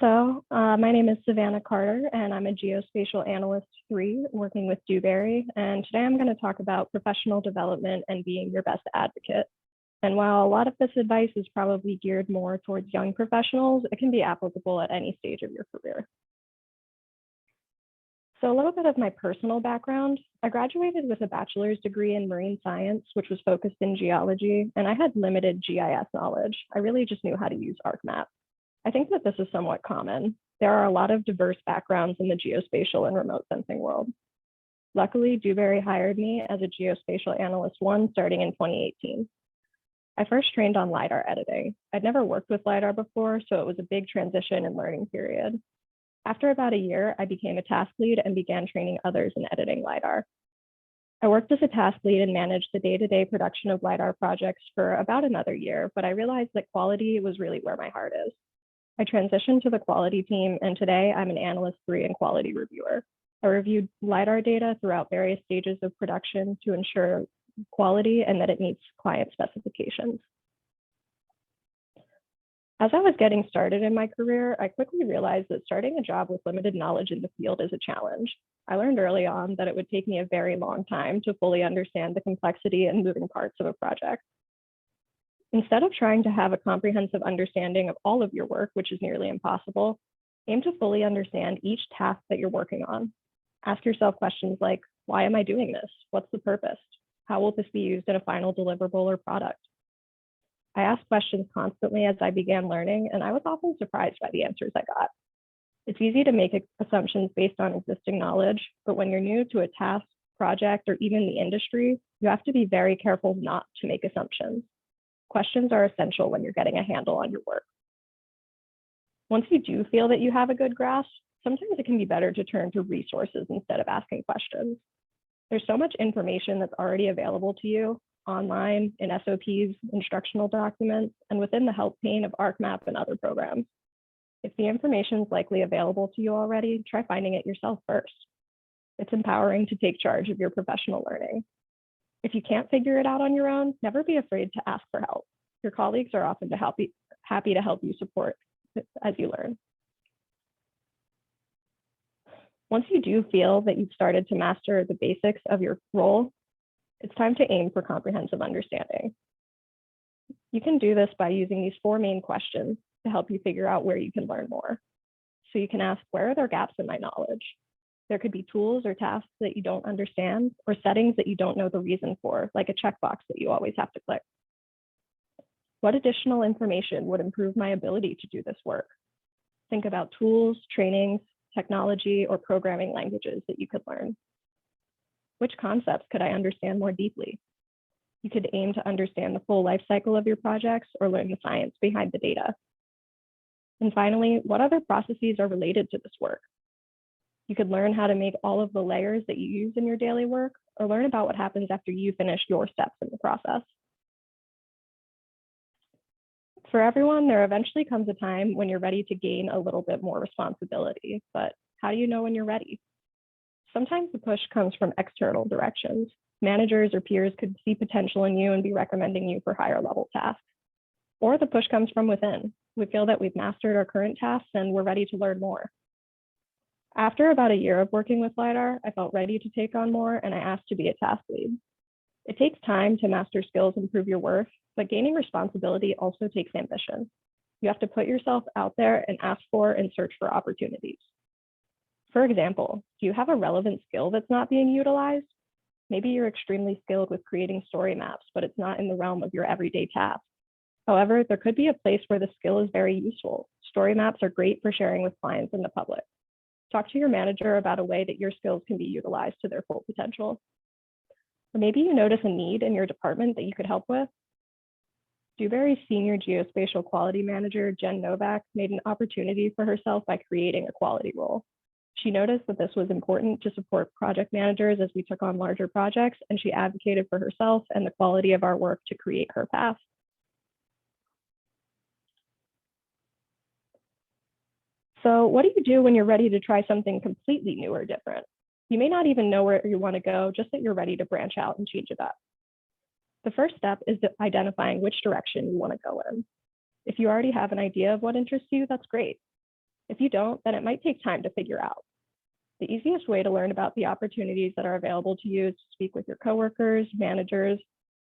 So my name is Savannah Carter, and I'm a Geospatial Analyst 3 working with Dewberry. And today I'm going to talk about professional development and being your best advocate. And while a lot of this advice is probably geared more towards young professionals, it can be applicable at any stage of your career. So a little bit of my personal background. I graduated with a bachelor's degree in marine science, which was focused in geology, and I had limited GIS knowledge. I really just knew how to use ArcMap. I think that this is somewhat common. There are a lot of diverse backgrounds in the geospatial and remote sensing world. Luckily, Dewberry hired me as a Geospatial Analyst 1 starting in 2018. I first trained on LiDAR editing. I'd never worked with LiDAR before, so it was a big transition and learning period. After about a year, I became a task lead and began training others in editing LiDAR. I worked as a task lead and managed the day-to-day production of LiDAR projects for about another year, but I realized that quality was really where my heart is. I transitioned to the quality team, and today I'm an Analyst 3 and quality reviewer. I reviewed LiDAR data throughout various stages of production to ensure quality and that it meets client specifications. As I was getting started in my career, I quickly realized that starting a job with limited knowledge in the field is a challenge. I learned early on that it would take me a very long time to fully understand the complexity and moving parts of a project. Instead of trying to have a comprehensive understanding of all of your work, which is nearly impossible, aim to fully understand each task that you're working on. Ask yourself questions like, why am I doing this? What's the purpose? How will this be used in a final deliverable or product? I asked questions constantly as I began learning, and I was often surprised by the answers I got. It's easy to make assumptions based on existing knowledge, but when you're new to a task, project, or even the industry, you have to be very careful not to make assumptions. Questions are essential when you're getting a handle on your work. Once you do feel that you have a good grasp, sometimes it can be better to turn to resources instead of asking questions. There's so much information that's already available to you online, in SOPs, instructional documents, and within the help pane of ArcMap and other programs. If the information is likely available to you already, try finding it yourself first. It's empowering to take charge of your professional learning. If you can't figure it out on your own, never be afraid to ask for help. Your colleagues are often happy to help you support as you learn. Once you do feel that you've started to master the basics of your role, it's time to aim for comprehensive understanding. You can do this by using these 4 main questions to help you figure out where you can learn more. So you can ask, where are there gaps in my knowledge? There could be tools or tasks that you don't understand, or settings that you don't know the reason for, like a checkbox that you always have to click. What additional information would improve my ability to do this work? Think about tools, trainings, technology, or programming languages that you could learn. Which concepts could I understand more deeply? You could aim to understand the full life cycle of your projects or learn the science behind the data. And finally, what other processes are related to this work? You could learn how to make all of the layers that you use in your daily work, or learn about what happens after you finish your steps in the process. For everyone, there eventually comes a time when you're ready to gain a little bit more responsibility, but how do you know when you're ready? Sometimes the push comes from external directions. Managers or peers could see potential in you and be recommending you for higher level tasks. Or the push comes from within. We feel that we've mastered our current tasks and we're ready to learn more. After about a year of working with LiDAR, I felt ready to take on more and I asked to be a task lead. It takes time to master skills and prove your worth, but gaining responsibility also takes ambition. You have to put yourself out there and ask for and search for opportunities. For example, do you have a relevant skill that's not being utilized? Maybe you're extremely skilled with creating story maps, but it's not in the realm of your everyday tasks. However, there could be a place where the skill is very useful. Story maps are great for sharing with clients and the public. Talk to your manager about a way that your skills can be utilized to their full potential. Or maybe you notice a need in your department that you could help with. Dewberry's senior geospatial quality manager, Jen Novak, made an opportunity for herself by creating a quality role. She noticed that this was important to support project managers as we took on larger projects, and she advocated for herself and the quality of our work to create her path. So what do you do when you're ready to try something completely new or different? You may not even know where you want to go, just that you're ready to branch out and change it up. The first step is identifying which direction you want to go in. If you already have an idea of what interests you, that's great. If you don't, then it might take time to figure out. The easiest way to learn about the opportunities that are available to you is to speak with your coworkers, managers,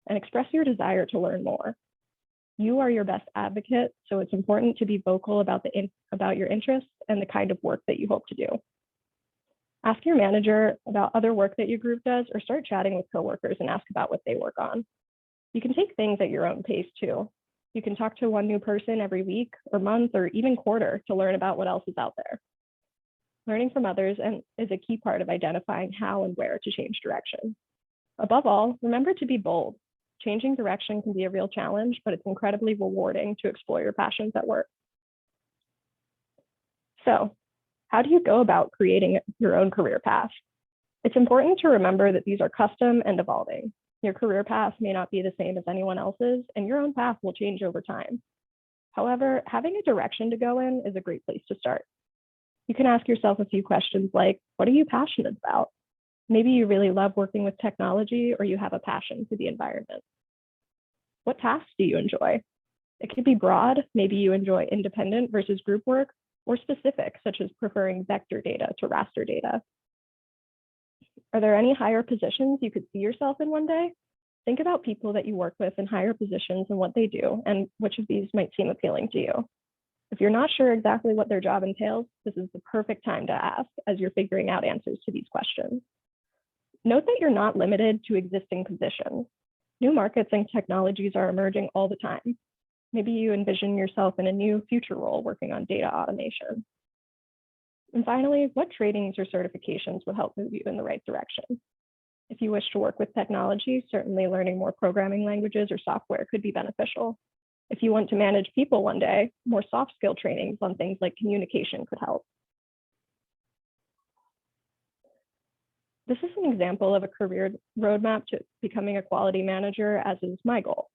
and express your desire to learn more. You are your best advocate, so it's important to be vocal about your interests and the kind of work that you hope to do. Ask your manager about other work that your group does, or start chatting with coworkers and ask about what they work on. You can take things at your own pace too. You can talk to one new person every week or month or even quarter to learn about what else is out there. Learning from others is a key part of identifying how and where to change direction. Above all, remember to be bold. Changing direction can be a real challenge, but it's incredibly rewarding to explore your passions at work. So, how do you go about creating your own career path? It's important to remember that these are custom and evolving. Your career path may not be the same as anyone else's, and your own path will change over time. However, having a direction to go in is a great place to start. You can ask yourself a few questions like, what are you passionate about? Maybe you really love working with technology, or you have a passion for the environment. What tasks do you enjoy? It could be broad. Maybe you enjoy independent versus group work, or specific, such as preferring vector data to raster data. Are there any higher positions you could see yourself in one day? Think about people that you work with in higher positions and what they do, and which of these might seem appealing to you. If you're not sure exactly what their job entails, this is the perfect time to ask as you're figuring out answers to these questions. Note that you're not limited to existing positions. New markets and technologies are emerging all the time. Maybe you envision yourself in a new future role working on data automation. And finally, what trainings or certifications would help move you in the right direction? If you wish to work with technology, certainly learning more programming languages or software could be beneficial. If you want to manage people one day, more soft skill trainings on things like communication could help. This is an example of a career roadmap to becoming a quality manager, as is my goal.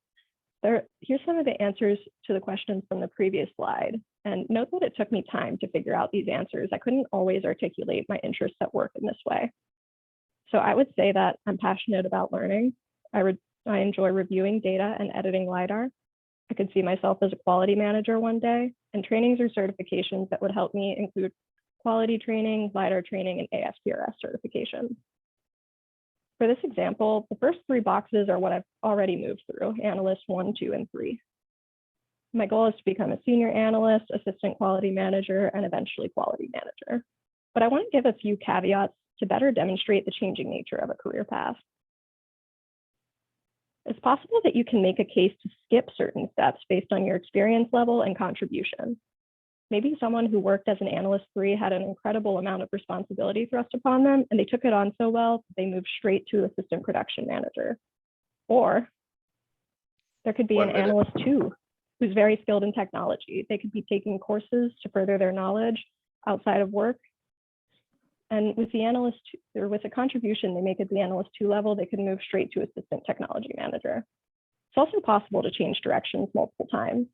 Here's some of the answers to the questions from the previous slide. And note that it took me time to figure out these answers. I couldn't always articulate my interests at work in this way. So I would say that I'm passionate about learning. I enjoy reviewing data and editing LiDAR. I could see myself as a quality manager one day, and trainings or certifications that would help me include quality training, LiDAR training, and ASPRS certification. For this example, the first three boxes are what I've already moved through, analyst 1, 2, and 3. My goal is to become a senior analyst, assistant quality manager, and eventually quality manager. But I want to give a few caveats to better demonstrate the changing nature of a career path. It's possible that you can make a case to skip certain steps based on your experience level and contribution. Maybe someone who worked as an analyst 3 had an incredible amount of responsibility thrust upon them, and they took it on so well that they moved straight to assistant production manager. Or there could be an analyst 2 who's very skilled in technology. They could be taking courses to further their knowledge outside of work. And with the analyst, or with a contribution they make at the analyst 2 level, they could move straight to assistant technology manager. It's also possible to change directions multiple times.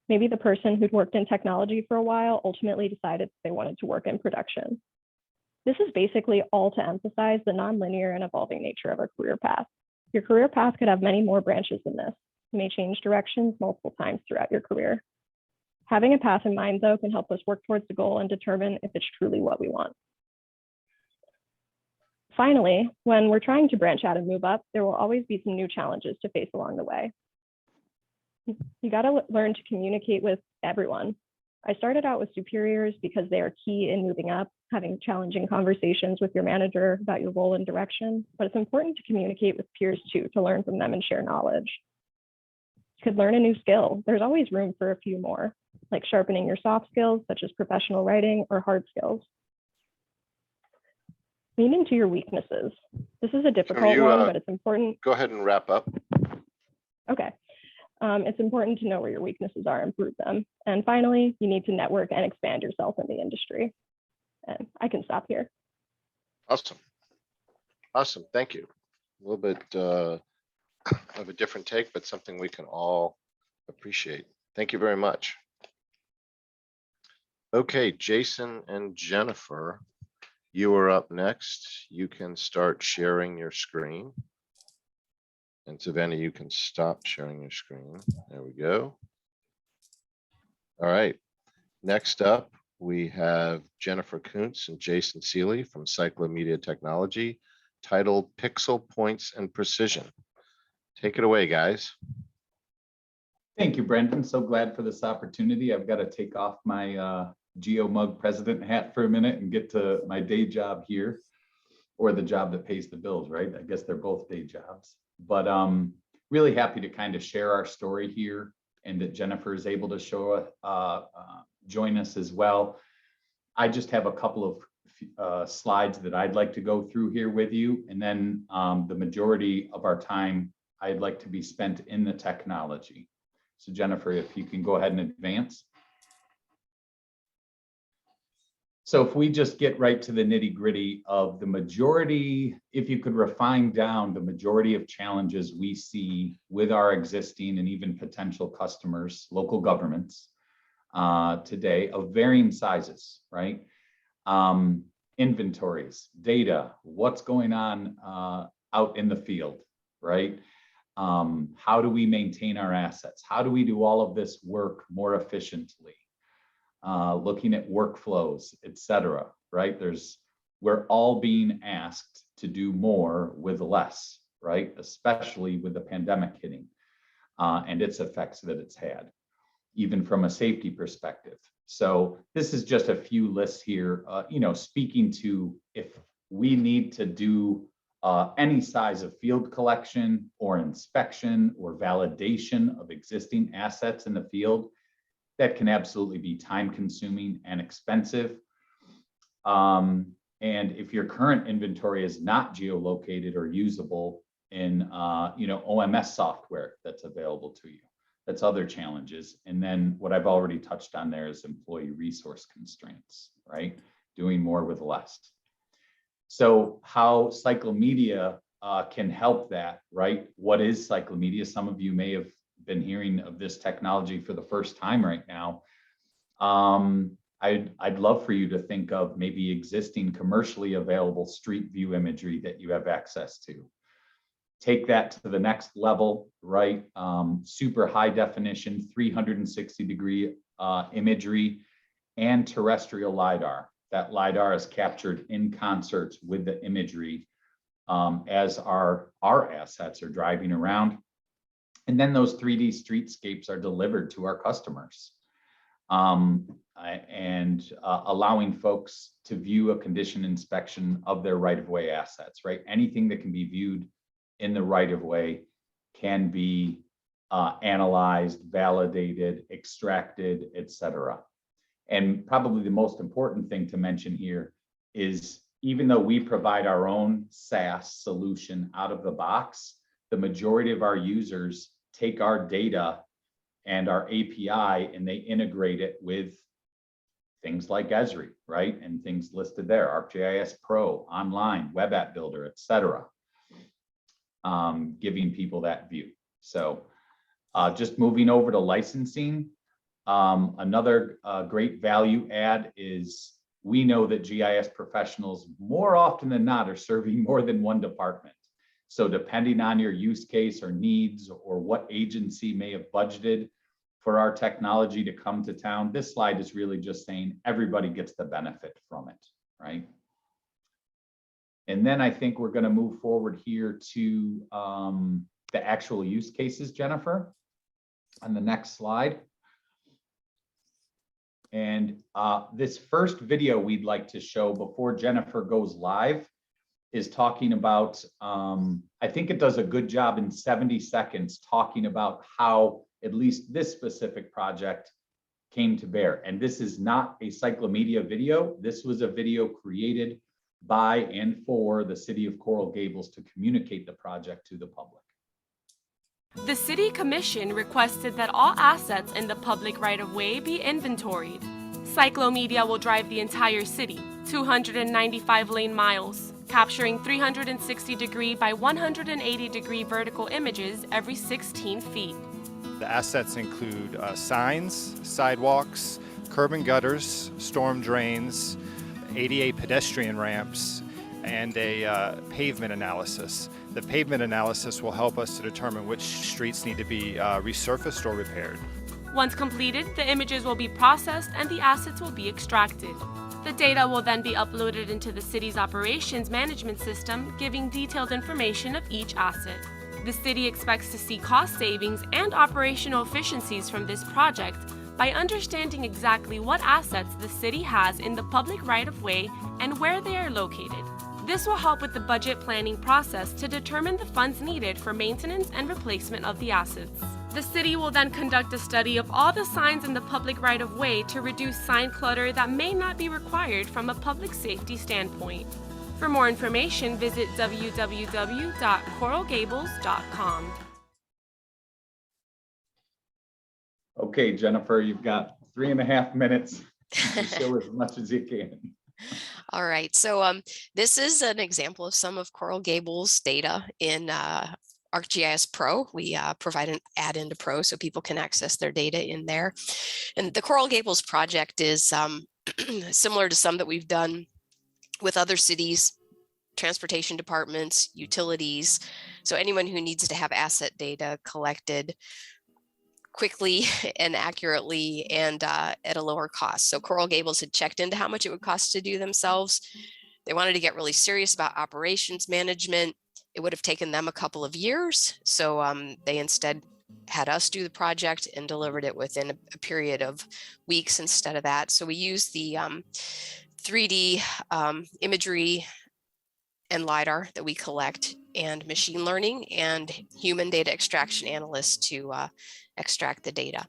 Maybe the person who'd worked in technology for a while ultimately decided they wanted to work in production. This is basically all to emphasize the nonlinear and evolving nature of our career path. Your career path could have many more branches than this. You may change directions multiple times throughout your career. Having a path in mind, though, can help us work towards the goal and determine if it's truly what we want. Finally, when we're trying to branch out and move up, there will always be some new challenges to face along the way. You got to learn to communicate with everyone. I started out with superiors because they are key in moving up, having challenging conversations with your manager about your role and direction, but it's important to communicate with peers too, to learn from them and share knowledge. You could learn a new skill. There's always room for a few more, like sharpening your soft skills, such as professional writing, or hard skills. Lean into your weaknesses. This is a difficult one, but it's important. Go ahead and wrap up. Okay. It's important to know where your weaknesses are and improve them. And finally, you need to network and expand yourself in the industry. And I can stop here. Awesome. Awesome. Thank you. A little bit of a different take, but something we can all appreciate. Thank you very much. Okay, Jason and Jennifer, you are up next. You can start sharing your screen. And Savannah, you can stop sharing your screen. There we go. All right. Next up, we have Jennifer Kuntz and Jason Seeley from Cyclomedia Technology, titled Pixel Points and Precision. Take it away, guys. Thank you, Brendan. So glad for this opportunity. I've got to take off my GeoMUG president hat for a minute and get to my day job here, or the job that pays the bills, right? I guess they're both day jobs. But really happy to kind of share our story here, and that Jennifer is able to show join us as well. I just have a couple of slides that I'd like to go through here with you, and then the majority of our time I'd like to be spent in the technology. So Jennifer, if you can go ahead and advance. So if we just get right to the nitty-gritty of the majority, if you could refine down the majority of challenges we see with our existing and even potential customers, local governments today of varying sizes, right? Inventories, data, what's going on out in the field, right? How do we maintain our assets? How do we do all of this work more efficiently? Looking at workflows, et cetera, right? We're all being asked to do more with less, right? Especially with the pandemic hitting and its effects that it's had, even from a safety perspective. So this is just a few lists here, speaking to if we need to do any size of field collection or inspection or validation of existing assets in the field. That can absolutely be time consuming and expensive. And if your current inventory is not geolocated or usable in OMS software that's available to you, that's other challenges. And then what I've already touched on there is employee resource constraints, right? Doing more with less. So how Cyclomedia can help that, right? What is Cyclomedia? Some of you may have been hearing of this technology for the first time right now. I'd love for you to think of maybe existing commercially available street view imagery that you have access to. Take that to the next level, right? Super high definition, 360-degree imagery and terrestrial LiDAR. That LiDAR is captured in concert with the imagery as our assets are driving around. And then those 3D streetscapes are delivered to our customers and allowing folks to view a condition inspection of their right-of-way assets, right? Anything that can be viewed in the right-of-way can be analyzed, validated, extracted, et cetera. And probably the most important thing to mention here is even though we provide our own SaaS solution out of the box, the majority of our users take our data and our API, and they integrate it with things like ESRI, right? And things listed there, ArcGIS Pro, online, web app builder, et cetera, giving people that view. So just moving over to licensing, another great value add is we know that GIS professionals more often than not are serving more than one department. So depending on your use case or needs or what agency may have budgeted for our technology to come to town, this slide is really just saying everybody gets the benefit from it, right? And then I think we're going to move forward here to the actual use cases, Jennifer, on the next slide. And this first video we'd like to show before Jennifer goes live is talking about, I think it does a good job in 70 seconds talking about how at least this specific project came to bear. And this is not a cyclomedia video. This was a video created by and for the city of Coral Gables to communicate the project to the public. The City Commission requested that all assets in the public right-of-way be inventoried. Cyclomedia will drive the entire city, 295 lane miles, capturing 360-degree by 180-degree vertical images every 16 feet. The assets include signs, sidewalks, curb and gutters, storm drains, ADA pedestrian ramps, and a pavement analysis. The pavement analysis will help us to determine which streets need to be resurfaced or repaired. Once completed, the images will be processed and the assets will be extracted. The data will then be uploaded into the city's operations management system, giving detailed information of each asset. The city expects to see cost savings and operational efficiencies from this project by understanding exactly what assets the city has in the public right-of-way and where they are located. This will help with the budget planning process to determine the funds needed for maintenance and replacement of the assets. The city will then conduct a study of all the signs in the public right-of-way to reduce sign clutter that may not be required from a public safety standpoint. For more information, visit www.coralgables.com. Okay, Jennifer, you've got 3.5 minutes to show as much as you can. All right, so this is an example of some of Coral Gables data in ArcGIS Pro. We provide an add-in to Pro so people can access their data in there. And the Coral Gables project is similar to some that we've done with other cities, transportation departments, utilities. So anyone who needs to have asset data collected quickly and accurately and at a lower cost. So Coral Gables had checked into how much it would cost to do themselves. They wanted to get really serious about operations management. It would have taken them a couple of years. So they instead had us do the project and delivered it within a period of weeks instead of that. So we used the 3D imagery and LiDAR that we collect and machine learning and human data extraction analysts to extract the data.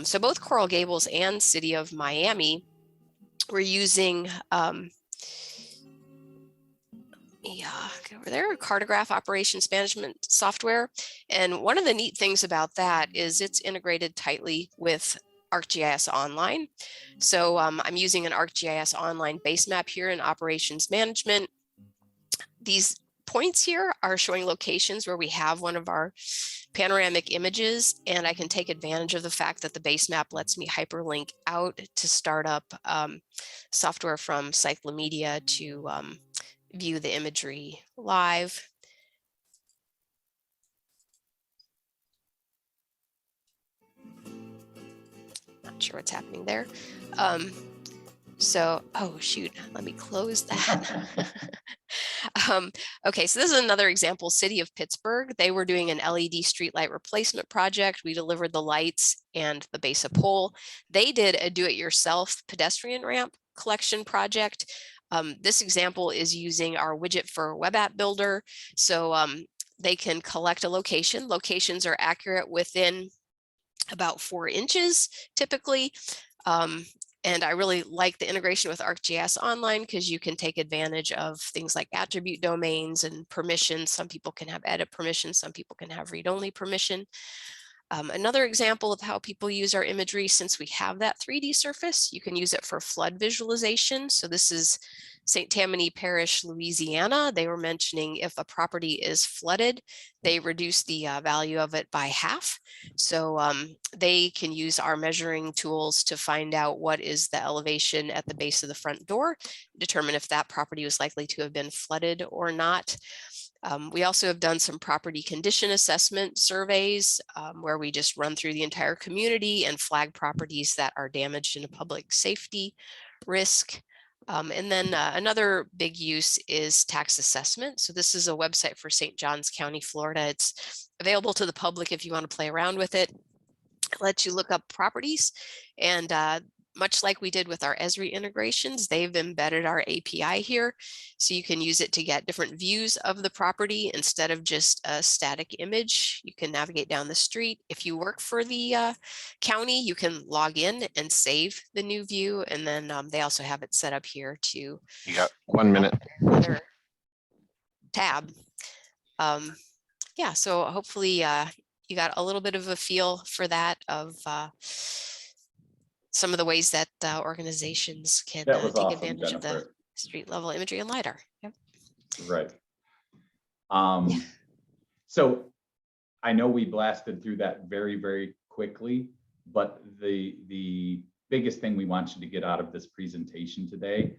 So both Coral Gables and City of Miami were using get over there, cartograph operations management software. And one of the neat things about that is it's integrated tightly with ArcGIS Online. So I'm using an ArcGIS Online base map here in operations management. These points here are showing locations where we have one of our panoramic images, and I can take advantage of the fact that the base map lets me hyperlink out to start up software from Cyclomedia to view the imagery live. Not sure what's happening there. So, oh shoot, let me close that. Okay, so this is another example, City of Pittsburgh. They were doing an LED streetlight replacement project. We delivered the lights and the base of pole. They did a do-it-yourself pedestrian ramp collection project. This example is using our widget for web app builder. So they can collect a location. Locations are accurate within about 4 inches typically. And I really like the integration with ArcGIS Online because you can take advantage of things like attribute domains and permissions. Some people can have edit permission, some people can have read-only permission. Another example of how people use our imagery, since we have that 3D surface, you can use it for flood visualization. So this is St. Tammany Parish, Louisiana. They were mentioning if a property is flooded, they reduce the value of it by half. So they can use our measuring tools to find out what is the elevation at the base of the front door, determine if that property was likely to have been flooded or not. We also have done some property condition assessment surveys where we just run through the entire community and flag properties that are damaged in a public safety risk. And then another big use is tax assessment. So this is a website for St. Johns County, Florida. It's available to the public if you want to play around with it. It lets you look up properties, and much like we did with our ESRI integrations, they've embedded our API here. So you can use it to get different views of the property instead of just a static image. You can navigate down the street. If you work for the county, you can log in and save the new view. And then they also have it set up here to. You got 1 minute. Another tab. Yeah, so hopefully you got a little bit of a feel for that of some of the ways that organizations can That was take awesome, advantage of the Jennifer. street level imagery and LiDAR. Yep. Right. So I know we blasted through that very, very quickly, but the biggest thing we want you to get out of this presentation today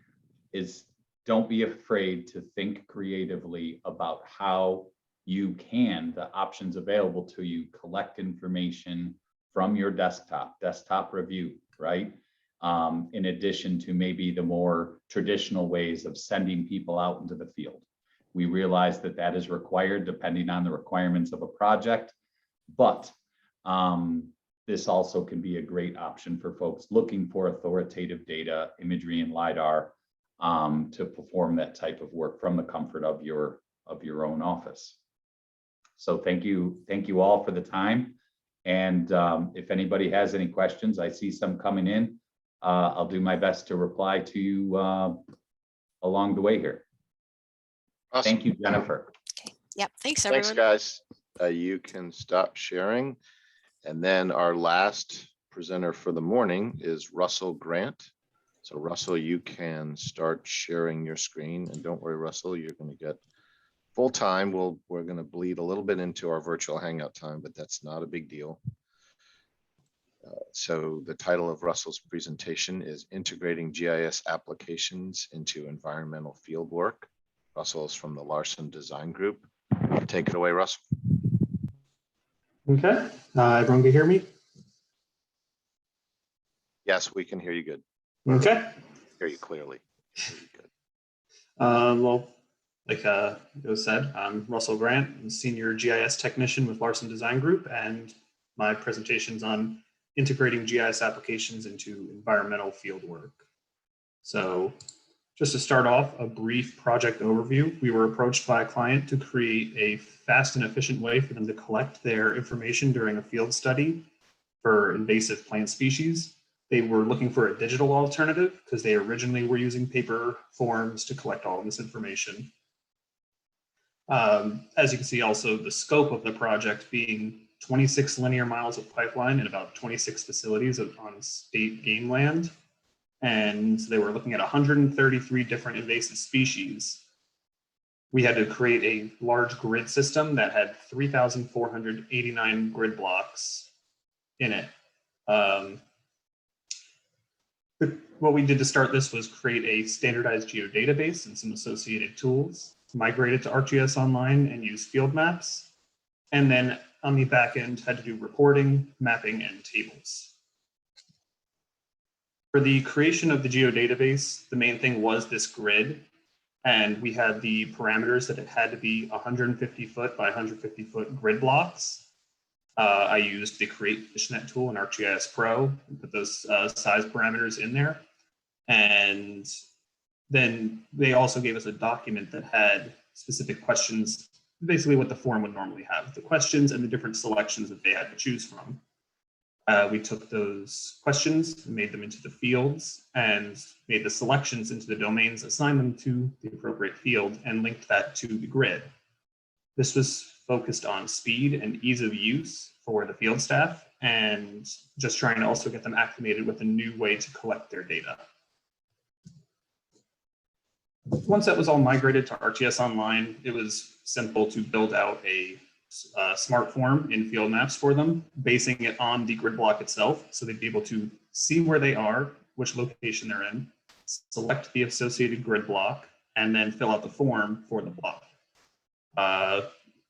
is don't be afraid to think creatively about how you can, the options available to you, collect information from your desktop review, right? In addition to maybe the more traditional ways of sending people out into the field. We realize that that is required depending on the requirements of a project, but this also can be a great option for folks looking for authoritative data, imagery, and LiDAR to perform that type of work from the comfort of your own office. So thank you all for the time. And if anybody has any questions, I see some coming in. I'll do my best to reply to you along the way here. Awesome. Thank you, Jennifer. Okay. Yep. Thanks, everyone. Thanks, guys. You can stop sharing. And then our last presenter for the morning is Russell Grant. So Russell, you can start sharing your screen. And don't worry, Russell, you're going to get full time. We're going to bleed a little bit into our virtual hangout time, but that's not a big deal. So the title of Russell's presentation is Integrating GIS Applications into Environmental Fieldwork. Russell is from the Larson Design Group. Take it away, Russell. Okay, everyone can hear me? Yes, we can hear you good. Okay. Hear you clearly. Hear you good. Well, like Joe said, I'm Russell Grant. I'm a senior GIS technician with Larson Design Group, and my presentation's on integrating GIS applications into environmental field work. So just to start off, a brief project overview. We were approached by a client to create a fast and efficient way for them to collect their information during a field study for invasive plant species. They were looking for a digital alternative because they originally were using paper forms to collect all of this information. As you can see, also the scope of the project being 26 linear miles of pipeline and about 26 facilities on state game land. And they were looking at 133 different invasive species. We had to create a large grid system that had 3,489 grid blocks in it. What we did to start this was create a standardized geodatabase and some associated tools, migrate it to ArcGIS Online and use field maps. And then on the back end, had to do reporting, mapping, and tables. For the creation of the geodatabase, the main thing was this grid. And we had the parameters that it had to be 150 foot by 150 foot grid blocks. I used the Create Fishnet tool in ArcGIS Pro and put those size parameters in there. And then they also gave us a document that had specific questions, basically what the form would normally have, the questions and the different selections that they had to choose from. We took those questions and made them into the fields and made the selections into the domains, assigned them to the appropriate field, and linked that to the grid. This was focused on speed and ease of use for the field staff and just trying to also get them acclimated with a new way to collect their data. Once that was all migrated to ArcGIS Online, it was simple to build out a smart form in field maps for them, basing it on the grid block itself. So they'd be able to see where they are, which location they're in, select the associated grid block, and then fill out the form for the block.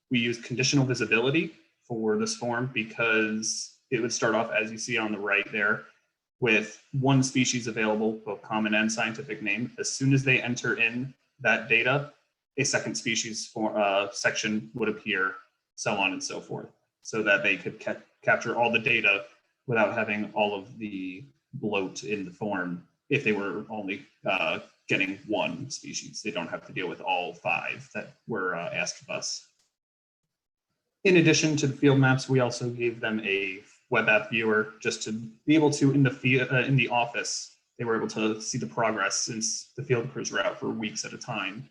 We used conditional visibility for this form because it would start off, as you see on the right there, with one species available, both common and scientific name. As soon as they enter in that data, a second species section would appear, so on and so forth, so that they could capture all the data without having all of the bloat in the form. If they were only getting one species, they don't have to deal with all 5 that were asked of us. In addition to the field maps, we also gave them a web app viewer just to be able to, in the office, they were able to see the progress since the field crews were out for weeks at a time.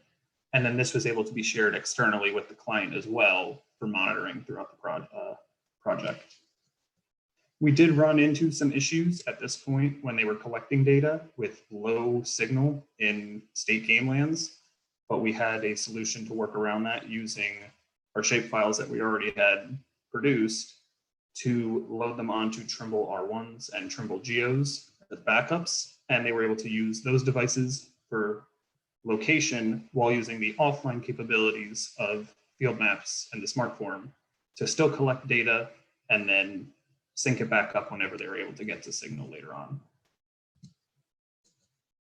And then this was able to be shared externally with the client as well for monitoring throughout the project. We did run into some issues at this point when they were collecting data with low signal in state game lands, but we had a solution to work around that using our shapefiles that we already had produced to load them onto Trimble R1s and Trimble Geos as backups. And they were able to use those devices for location while using the offline capabilities of field maps and the smart form to still collect data and then sync it back up whenever they were able to get to signal later on.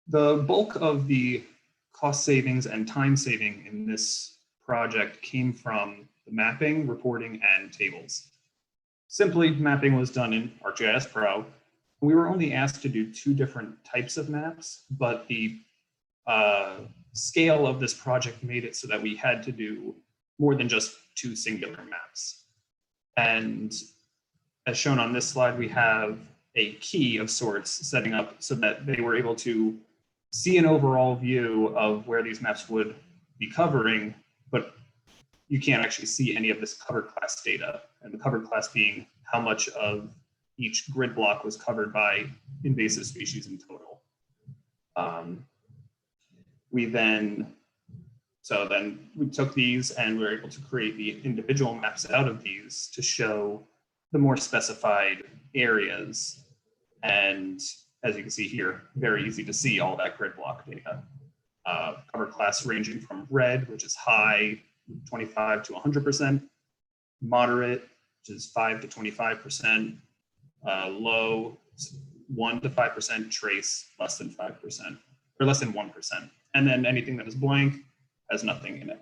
The bulk of the cost savings and time saving in this project came from the mapping, reporting, and tables. Simply, mapping was done in ArcGIS Pro. We were only asked to do 2 different types of maps, but the scale of this project made it so that we had to do more than just 2 singular maps. And as shown on this slide, we have a key of sorts setting up so that they were able to see an overall view of where these maps would be covering, but you can't actually see any of this cover class data, and the cover class being how much of each grid block was covered by invasive species in total. We took these and we were able to create the individual maps out of these to show the more specified areas. And as you can see here, very easy to see all that grid block data. Cover class ranging from red, which is high, 25 to 100%, moderate, which is 5 to 25%, low, 1 to 5%, trace, less than 5%, or less than 1%. And then anything that is blank has nothing in it.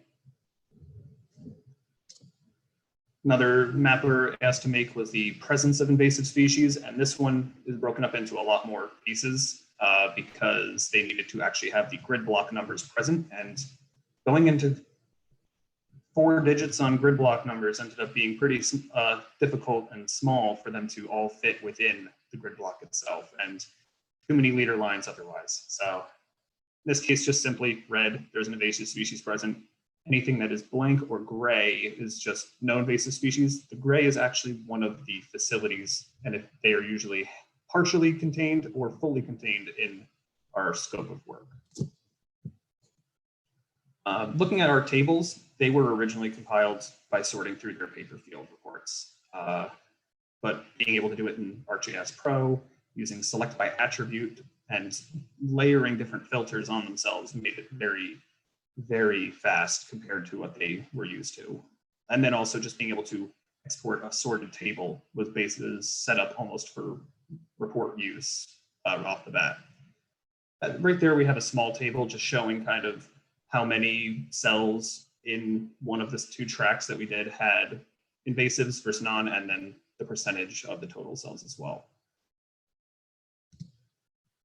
Another map we were asked to make was the presence of invasive species, and this one is broken up into a lot more pieces because they needed to actually have the grid block numbers present, and going into 4 digits on grid block numbers ended up being pretty difficult and small for them to all fit within the grid block itself, and too many leader lines otherwise. So in this case, just simply red, there's an invasive species present. Anything that is blank or gray is just no invasive species. The gray is actually one of the facilities, and if they are usually partially contained or fully contained in our scope of work. Looking at our tables, they were originally compiled by sorting through their paper field reports. But being able to do it in ArcGIS Pro, using select by attribute and layering different filters on themselves made it very, very fast compared to what they were used to. And then also just being able to export a sorted table with bases set up almost for report use off the bat. Right there, we have a small table just showing kind of how many cells in one of the 2 tracks that we did had invasives versus none, and then the percentage of the total cells as well.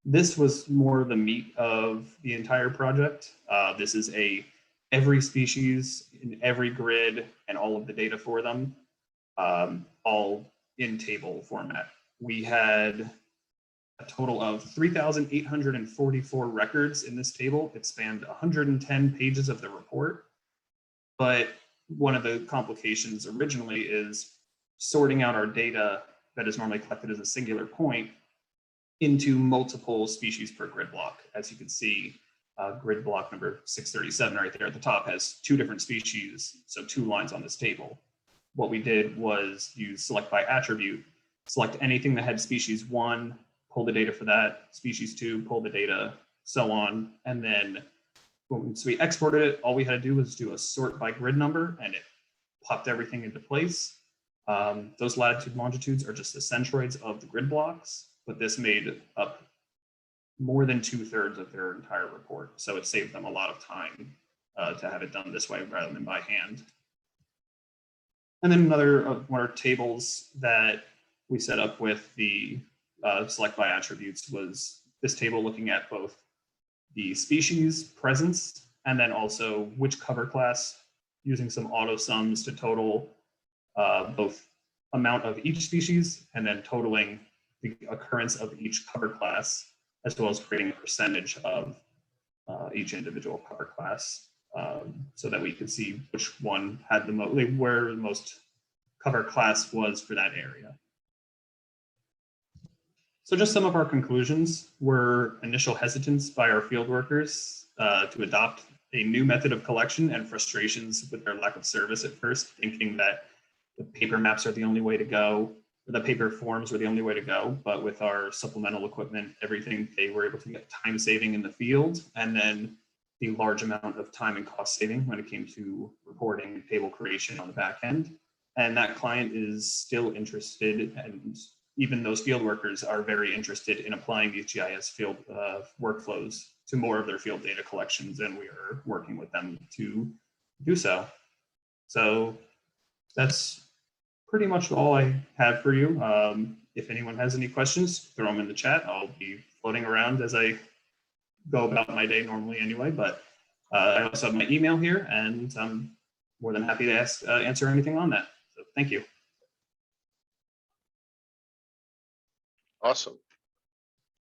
This was more the meat of the entire project. This is every species in every grid and all of the data for them, all in table format. We had a total of 3,844 records in this table. It spanned 110 pages of the report. But one of the complications originally is sorting out our data that is normally collected as a singular point into multiple species per grid block. As you can see, grid block number 637 right there at the top has 2 different species, so 2 lines on this table. What we did was use select by attribute, select anything that had species 1, pull the data for that, species 2, pull the data, so on. And then once we exported it, all we had to do was do a sort by grid number, and it popped everything into place. Those latitude and longitudes are just the centroids of the grid blocks, but this made up more than 2/3 of their entire report. So it saved them a lot of time to have it done this way rather than by hand. And then another of one of our tables that we set up with the select by attributes was this table looking at both the species presence and then also which cover class, using some auto sums to total both amount of each species and then totaling the occurrence of each cover class, as well as creating a percentage of each individual cover class, so that we could see which one had the most, where the most cover class was for that area. So just some of our conclusions were initial hesitance by our field workers to adopt a new method of collection and frustrations with their lack of service at first, thinking that the paper maps are the only way to go, or the paper forms were the only way to go. But with our supplemental equipment, everything, they were able to get time saving in the field, and then the large amount of time and cost saving when it came to reporting and table creation on the back end. And that client is still interested, and even those field workers are very interested in applying these GIS field workflows to more of their field data collections, and we are working with them to do so. So that's pretty much all I have for you. If anyone has any questions, throw them in the chat. I'll be floating around as I go about my day normally anyway, but I also have my email here, and I'm more than happy to answer anything on that. So thank you. Awesome.